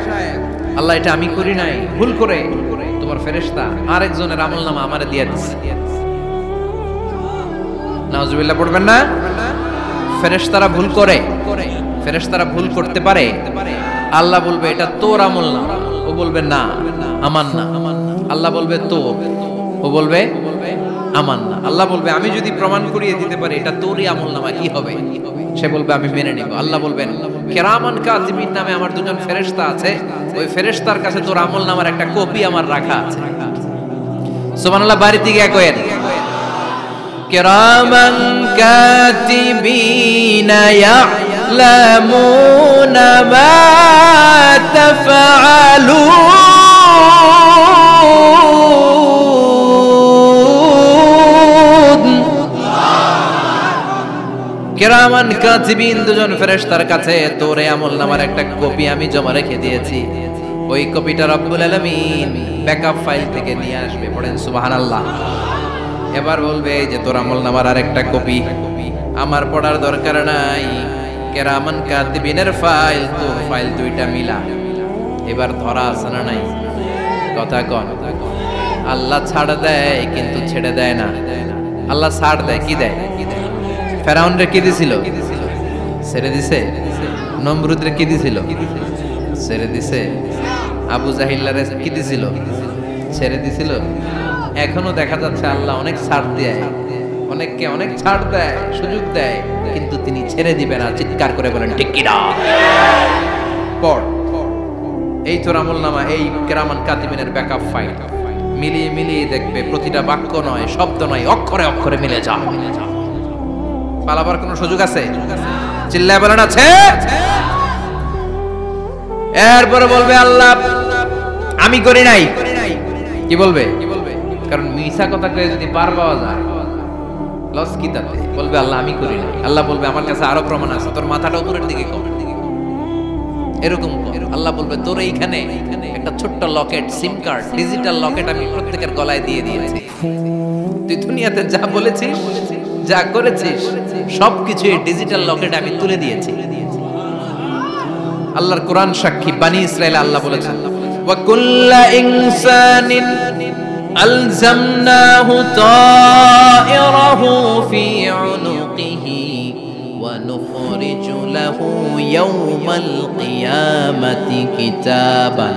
আল্লাহ এটা আমি করি নাই, ভুল করে তোমার ফেরেশতা আরেকজনের আমলনামা আমারে দিয়ে দিচ্ছে। নাউজুবিল্লাহ পড়বেন না? ফেরেশতারা ভুল করে, ফেরেশতারা ভুল করতে পারে। আল্লাহ বলবে এটা তোর আমলনামা, ও বলবে না আমার না। আল্লাহ বলবে তোর, ও বলবে আমার না। আল্লাহ বলবে আমি যদি প্রমাণ করিয়ে দিতে পারি এটা তোরই আমলনামা, কি হবে? সে বলবে আমি মেনে নিব। আল্লাহ বলবেন কিরামান কাতিবিন নামে আমার দুজন ফেরেশতা আছে, ওই ফেরেশতার কাছে তোর আমলনামার একটা কপি আমার রাখা আছে। সুবহানাল্লাহ। বাড়িতে গিয়ে কয়েন কিরামান কাতিবিন ইয়ালামুনা মা তাফআলুন। কিরামান কাতিবিন দুজন ফেরেশতার কাছে তোর এই আমলনামার একটা কপি আমি জমা রেখে দিয়েছি, ওই কপিটা রব্বুল আলামিন ব্যাকআপ ফাইল থেকে নিয়ে আসবে। পড়েন সুবহানাল্লাহ। এবার বলবে যে তোর আমলনামার আরেকটা কপি আমার পড়ার দরকার নাই, কিরামান কাতিবিনের ফাইল তোর ফাইল দুইটা মিলা। এবার ধরা আছে না নাই? কথা কন। আল্লাহ ছাড় দেয় কিন্তু ছেড়ে দেয় না। আল্লাহ ছাড় দেয়, কি দেয়? ফেরাউনরে কি দিছিল? ছেড়ে দিছে। নমরুদরে কি দিছিল? ছেড়ে দিছে। আবু জাহিল্লারে কি দিছিল? ছেড়ে দিছিল। এখনো দেখা যাচ্ছে আল্লাহ অনেক ছাড় দেয়, অনেককে অনেক ছাড় দেয়, সুযোগ দেয়, কিন্তু তিনি ছেড়ে দিবে না। চিৎকার করে বলেন ঠিক কি না? পড় এই তোর আমলনামা, এই কিরামান কাতিবিনের ব্যাকআপ ফাইল মিলিয়ে মিলিয়ে দেখবে প্রতিটা বাক্য নয়, শব্দ নয়, অক্ষরে অক্ষরে মিলে যাও। পালাবার কোনো সুযোগ আছে? চিল্লায় বলেন আছে। এরপরে বলবে আল্লাহ আমি করি নাই। কি বলবে? কারণ মিছা কথা কয়ে যদি পার পাওয়া যায় লস কি তাতে? বলবে আল্লাহ আমি করি নাই। আল্লাহ বলবে আমার কাছে আরো প্রমাণ আছে, তোর মাথাটা উপরের দিকে কর, এরকম কর। আল্লাহ বলবে তোর এইখানে একটা ছোট্ট লকেট, সিম কার্ড, ডিজিটাল লকেট আমি প্রত্যেকের গলায় দিয়ে দিয়েছি। তুই দুনিয়াতে যা বলেছিস, যা করেছিস, সবকিছু এই ডিজিটাল লকেটে আমি তুলে দিয়েছি। আল্লাহর কোরআন সাক্ষী, বানি ইসরাইল আল্লাহ বলেছেন ওয়া কুল্লা ইনসানিন আলজামনাহু তায়রাহু ফি উনুকিহি ওয়া নুখরিজু লাহু ইয়াওমাল কিয়ামাতি কিতাবান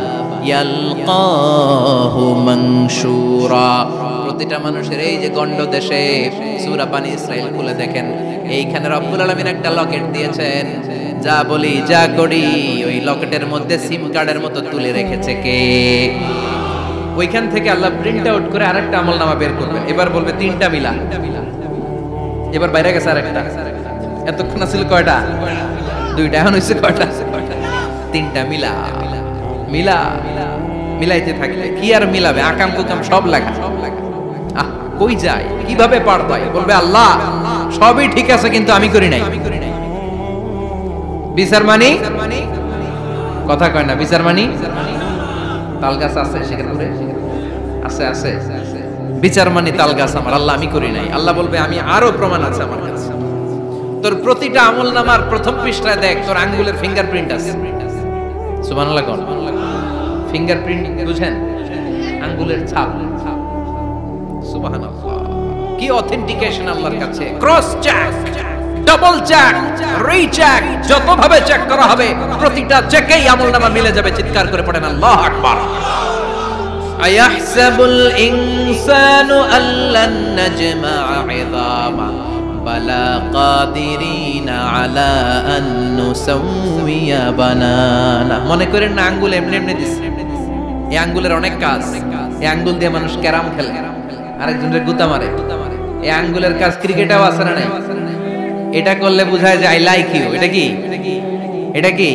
ইয়ালকাহু মানশুরা। প্রতিটা মানুষের এই যে গন্ড দেশে সূরা বানি ইসরাইল খুলে দেখেন, এইখানে রব্বুল আলামিন একটা লকেট দিয়েছেন। যা বলি যা করি ওই লকেটের মধ্যে সিম কার্ডের মতো তুলে রেখেছে কে? ওইখান থেকে আল্লাহ প্রিন্ট আউট করে আরেকটা আমলনামা বের করবেন। এবার বলবে তিনটা মিলা। এবার বাইরে গেছে আরেকটা। এতক্ষণ ছিল কয়টা? দুইটা। এখন হইছে কয়টা? তিনটা। মিলা মিলা মিলাইতে থাকলে কি আর মিলাবে? আকাম কুকাম সব লাগা। কই যায়, কিভাবে পার পায়? বলবে আল্লাহ সবই ঠিক আছে কিন্তু আমি করি নাই। বিচার মানি কথা কয় না। বিচার মানি তাল গাছ আছে সেখানে আছে, আছে বিচার মানি তাল গাছ আমার। আল্লাহ আমি করি নাই। আল্লাহ বলবে আমি আরো প্রমাণ আছে আমার কাছে। তোর প্রতিটা আমলনামার প্রথম পৃষ্ঠায় দেখ তোর আঙ্গুলের ফিঙ্গারপ্রিন্ট আছে। সুবহানাল্লাহ কোন? ফিঙ্গারপ্রিন্ট বুঝেন? আঙ্গুলের ছাপ। সুবহানাল্লাহ, কি অথেন্টিকেশন আল্লাহর কাছে। Cross check, double check, recheck, যতভাবে চেক করা হবে প্রতিটা চেকেই আমলনামা মিলে যাবে। চিৎকার করে পড়েন আল্লাহু আকবার। আয়াহসাবুল ইনসানু আল্লান নাজমা'a 'ইযামা বালা কাদিরিনা আলা আন নুসাউইয়া বানানা। মনে করেন না আঙ্গুল এমনি এমনি দিছে। এই আঙ্গুলের অনেক কাজ। এই আঙ্গুল দিয়ে মানুষ ক্যারাম খেলে, আরেকজনের গুতা মারে। এই আঙ্গুলের কাজ ক্রিকেটেও আছে না নাই? এটা করলে বোঝায় যে আই লাইক ইউ। এটা কি? এটা কি?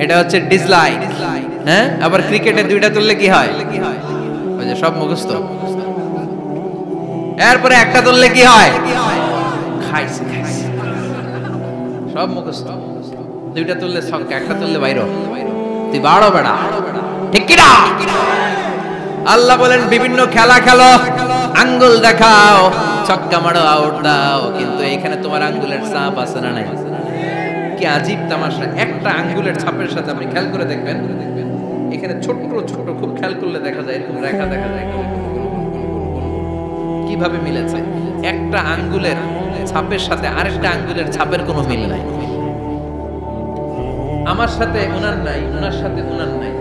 এটা হচ্ছে ডিসলাইক। হ্যাঁ, আবার ক্রিকেটে দুইটা তুললে কি হয়? ওই যে সব মুখস্থ। এরপরে একটা তুললে কি হয়? খাইছে খাইছে, সব মুখস্থ। দুইটা তুললে সংখ্যা, একটা তুললে বাইরে। তুই বাড়ো বেড়া, ঠিক কি না? আল্লাহ বলেন বিভিন্ন খেলা খেলো, আঙ্গুল দেখাও, ছক্কা মারো, আউট দাও, কিন্তু এখানে তোমার আঙ্গুলের ছাপ আছে না নাই? কি আজীব তামাশা। একটা আঙ্গুলের ছাপের সাথে আপনি খেয়াল করে দেখবেন, এখানে ছোট ছোট খুব খেয়াল করলে দেখা যায় এরকম রেখা দেখা যায়। কিভাবে মিলেছে? একটা আঙ্গুলের ছাপের সাথে আরেকটা আঙ্গুলের ছাপের কোনো মিল নাই। আমার সাথে ওনার নাই, ওনার সাথে ওনার নাই,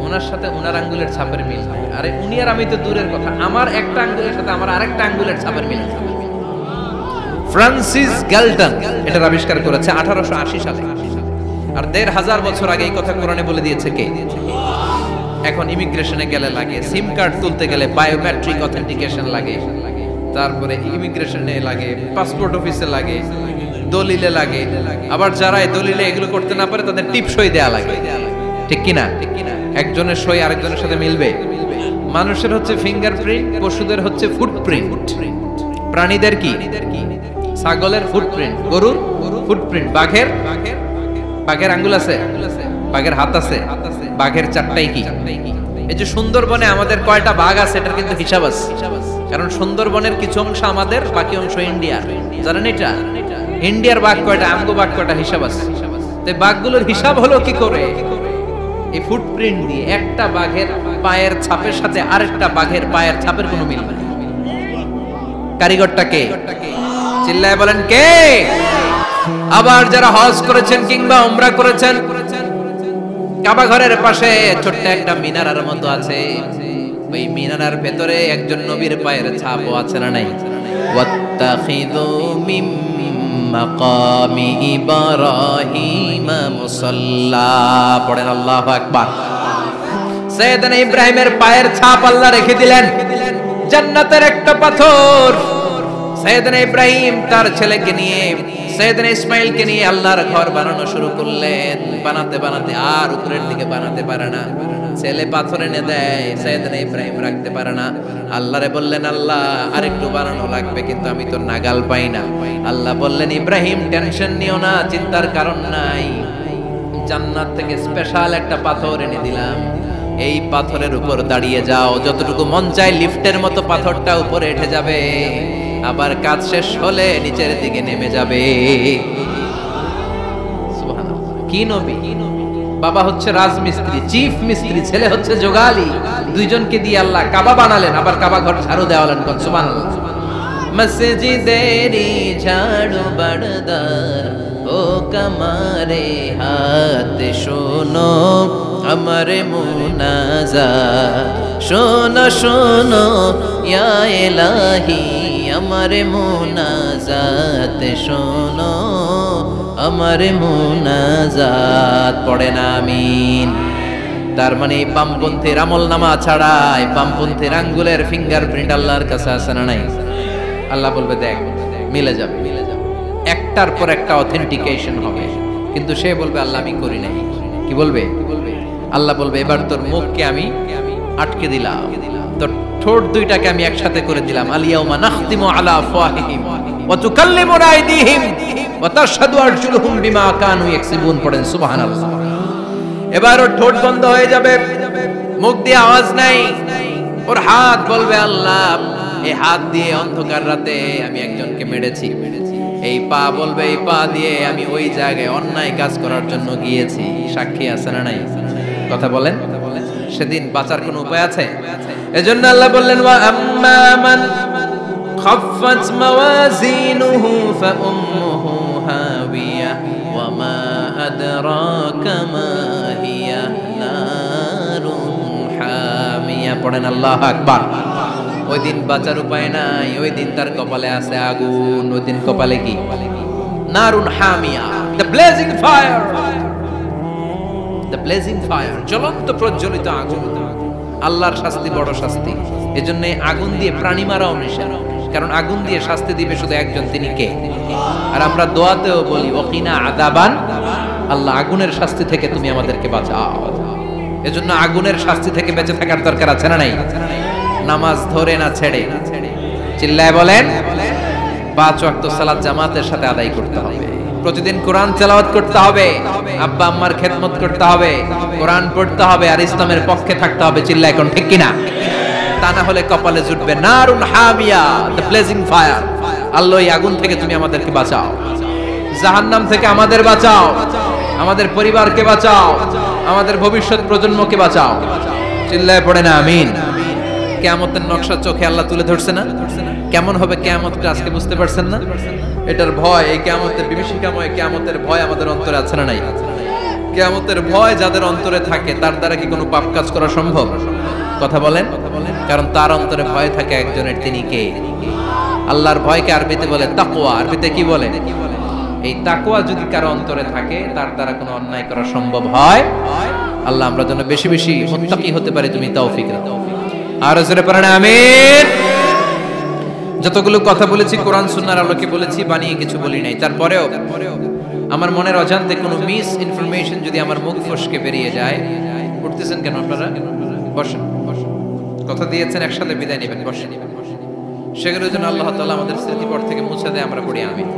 ওনার সাথে ওনার আঙ্গুলের ছাপের মিল। আরে উনি আর আমি তো দূরের কথা, আমার একটা আঙ্গুলের সাথে আমার আরেকটা আঙ্গুলের ছাপের মিল। ফ্রান্সিস গ্যালটন এটার আবিষ্কার করেছে 1880 সালে। আর 1500 বছর আগে এই কথা কোরআনে বলে দিয়েছে কে? এখন ইমিগ্রেশনে গেলে লাগে, সিম কার্ড তুলতে গেলে বায়োমেট্রিক অথেন্টিকেশন লাগে, তারপরে ইমিগ্রেশনে লাগে, পাসপোর্ট অফিসে লাগে, দলিলে লাগে, আবার যারা এই দলিলে এগুলো করতে না পারে তাদের টিপ সই দেয়া লাগে। ঠিক কি না? একজনের সই আরেকজনের সাথে মিলবে। মানুষের হচ্ছে ফিঙ্গারপ্রিন্ট, পশুদের হচ্ছে ফুটপ্রিন্ট, প্রাণীদের কি ছাগলের ফুটপ্রিন্ট, গরুর ফুটপ্রিন্ট, বাঘের আঙ্গুল আছে, বাঘের হাত আছে, বাঘের চারটাই কি? এই যে সুন্দরবনে আমাদের কয়টা বাঘ আছে এটার কিন্তু হিসাব আছে, কারণ সুন্দরবনের কিছু অংশ আমাদের, বাকি অংশ ইন্ডিয়ার। জানেন এটা? ইন্ডিয়ার বাঘ কয়টা, আমগো বাঘ কয়টা, হিসাব আছে। তো বাঘগুলোর হিসাব হলো কি করে? এই ফুটপ্রিন্ট দিয়ে। একটা বাঘের পায়ের ছাপের সাথে আরেকটা বাঘের পায়ের ছাপের কোনো মিল নেই। কারিগরটা কে? চিল্লায় বলেন কে? আবার যারা হজ করেছেন কিংবা উমরা করেছেন, কাবা ঘরের পাশে ছোট্ট একটা মিনারার মতো আছে, ওই মিনারার ভেতরে একজন নবীর পায়ের ছাপও আছে না নাই? ওয়াত্তাখিযু মিন মাকামি ইব্রাহিম মুসাল্লা, পড়েন আল্লাহু আকবার। সাইয়েদনা ইব্রাহিমের পায়ের ছাপ আল্লাহ রেখে দিলেন জান্নাতের একটা পাথর। সাইয়েদনা ইব্রাহিম তার ছেলেকে নিয়ে, সাইয়েদনা ইসমাইলকে নিয়ে আল্লাহর ঘর বানানো শুরু করলেন। বানাতে বানাতে আর উপরের দিকে বানাতে পারে না, ছেলে পাথর এনে দেয়, সাইয়েদনা ইব্রাহিম রাখতে পারে না। আল্লাহরে বললেন, আল্লাহ আরেকটু বানানো লাগবে, কিন্তু আমি তো নাগাল পাই না। আল্লাহ বললেন, ইব্রাহিম টেনশন নিও না, চিন্তার কারণ নাই, জান্নাত থেকে স্পেশাল একটা পাথর এনে দিলাম, এই পাথরের উপর দাঁড়িয়ে যাও, যতটুকু মন চায় লিফটের মতো পাথরটা উপরে উঠে যাবে, আবার কাজ শেষ হলে নিচের দিকে নেমে যাবে। সুবহানাল্লাহ। কি নবী? বাবা হচ্ছে রাজমিস্ত্রি, চিফ মিস্ত্রি, ছেলে হচ্ছে জোগালি, দুইজনকে দিয়ে আল্লাহ কাবা বানালেন, আবার কাবা ঘর ঝাড়ু দেওয়ালেন। সুবহানাল্লাহ। মসজিদেরি ঝাড়ু বারদার ও কমারে হাত শোনো আমার মুনাজাত, শোনো শোনো ইয়া ইলাহি আমার মুনাজাত, শোনো আমার মুনাজাত, পড়েন আমিন। তার মানে এই বামপন্থীর আমলনামা ছাড়া এই বামপন্থীর আঙ্গুলের ফিঙ্গারপ্রিন্ট আল্লাহর কাছে আছে না নাই? আল্লাহ বলবে দেখ মিলে যাবে, একটার পর একটা অথেন্টিকেশন হবে, কিন্তু সে বলবে আল্লাহ আমি করি নাই। কি বলবে? আল্লাহ বলবে এবার তোর মুখকে আমি আটকে দিলাম, তোর ঠোঁট দুইটাকে আমি একসাথে করে দিলাম। আলিয়াউমা নাখতিমু আলা আফওয়াহিহিম ওয়া তুকাল্লিমুনা আইদিহিম ওয়া তাশহাদু আরজুলুহুম বিমা কানু ইয়াকসিবুন, পড়েন সুবহানাল্লাহ। এবার ওর ঠোঁট বন্ধ হয়ে যাবে, মুখ দিয়ে আওয়াজ নাই, ওর হাত বলবে আল্লাহ এই হাত দিয়ে অন্ধকার রাতে আমি একজনকে মেরেছি, এই পা বলবে এই পা দিয়ে আমি ওই জায়গায় অন্যায় কাজ করার জন্য গিয়েছি। সাক্ষী আছে না নাই? কথা বলেন। সেদিন বাঁচার কোনো উপায় আছে? এজন্য আল্লাহ বললেন, ওয়া আম্মা মান খাফফাত মাওয়াজিনুহু ফাউম্মুহু হাবিয়া ওয়া মা আদরাকা মা হিয়া নারুন হামিয়া, পড়েন আল্লাহু আকবার। ওই দিন বাঁচার উপায় নাই, ওই দিন তার কপালে আছে আগুন। ওই দিন কপালে কি? নারুন হামিয়া, the blazing fire, the blazing fire, জ্বলন্ত প্রজ্বলিত আগুন। আল্লাহর শাস্তি বড় শাস্তি, এজন্য আগুন দিয়ে প্রাণী মারাও নিষেধ, কারণ আগুন দিয়ে শাস্তি দিবে শুধু একজন, তিনি কে? আর আমরা দোয়াতেও বলি ওয়াকিনা আযাবান, আল্লাহ আগুনের শাস্তি থেকে তুমি আমাদেরকে বাঁচাও। এজন্য আগুনের শাস্তি থেকে বেঁচে থাকার দরকার আছে না নাই? নামাজ ধরে না ছেড়ে, চিল্লায় বলেন। 5 ওয়াক্ত সালাত জামাতের সাথে আদায় করতে হবে, প্রতিদিন কোরআন তেলাওয়াত করতে হবে, আব্বা আম্মার খেদমত করতে হবে, কোরআন পড়তে হবে, আর ইসলামের পক্ষে থাকতে হবে। চিল্লায় এখন ঠিক কিনা? তা না হলে কপালে জুটবে নারুন হামিয়া, দ্য ব্লেজিং ফায়ার। আল্লাহ এই আগুন থেকে তুমি আমাদেরকে বাঁচাও, জাহান্নাম থেকে আমাদের বাঁচাও, আমাদের পরিবারকে বাঁচাও, আমাদের ভবিষ্যৎ প্রজন্মকে বাঁচাও। চিল্লায় পড়ে না আমিন। কিয়ামতের নকশা চোখে আল্লাহ তুলে ধরছে না? কেমন হবে কিয়ামতটা আজকে বুঝতে পারছেন না? এটার ভয়, এই কিয়ামতের বিভীষিকাময় কিয়ামতের ভয় আমাদের অন্তরে আছে না নাই? কিয়ামতের ভয় যাদের অন্তরে থাকে তার দ্বারা কি কোনো পাপ কাজ করা সম্ভব? কথা বলেন। কারণ তার অন্তরে ভয় থাকে একজনের, তিনি কে? আল্লাহর ভয়কে আরবিতে বলে তাকওয়া। আরবিতে কি বলে? এই তাকওয়া যদি কারো অন্তরে থাকে তার দ্বারা কোনো অন্যায় করা সম্ভব হয়। আল্লাহ আমরা যেন বেশি বেশি মুত্তাকি হতে পারি, তুমি তৌফিক দাও। আর জোরে পড়েন আমিন। যতগুলো কথা বলেছি কোরআন সুন্নাহর আলোকে বলেছি, বানিয়ে কিছু বলি নাই। তারপরেও আমার মনের অজান্তে কোনো মিস ইনফরমেশন যদি আমার মুখ ফসকে বেরিয়ে যায়, উঠতেছেন কেন আপনারা? বসেন, কথা দিয়েছেন একসাথে বিদায় নেবেন, বসেন। সেগুলোর জন্য আল্লাহ তাআলা আমাদের স্মৃতিপট থেকে মুছে দেয়, আমরা পড়ি আমিন।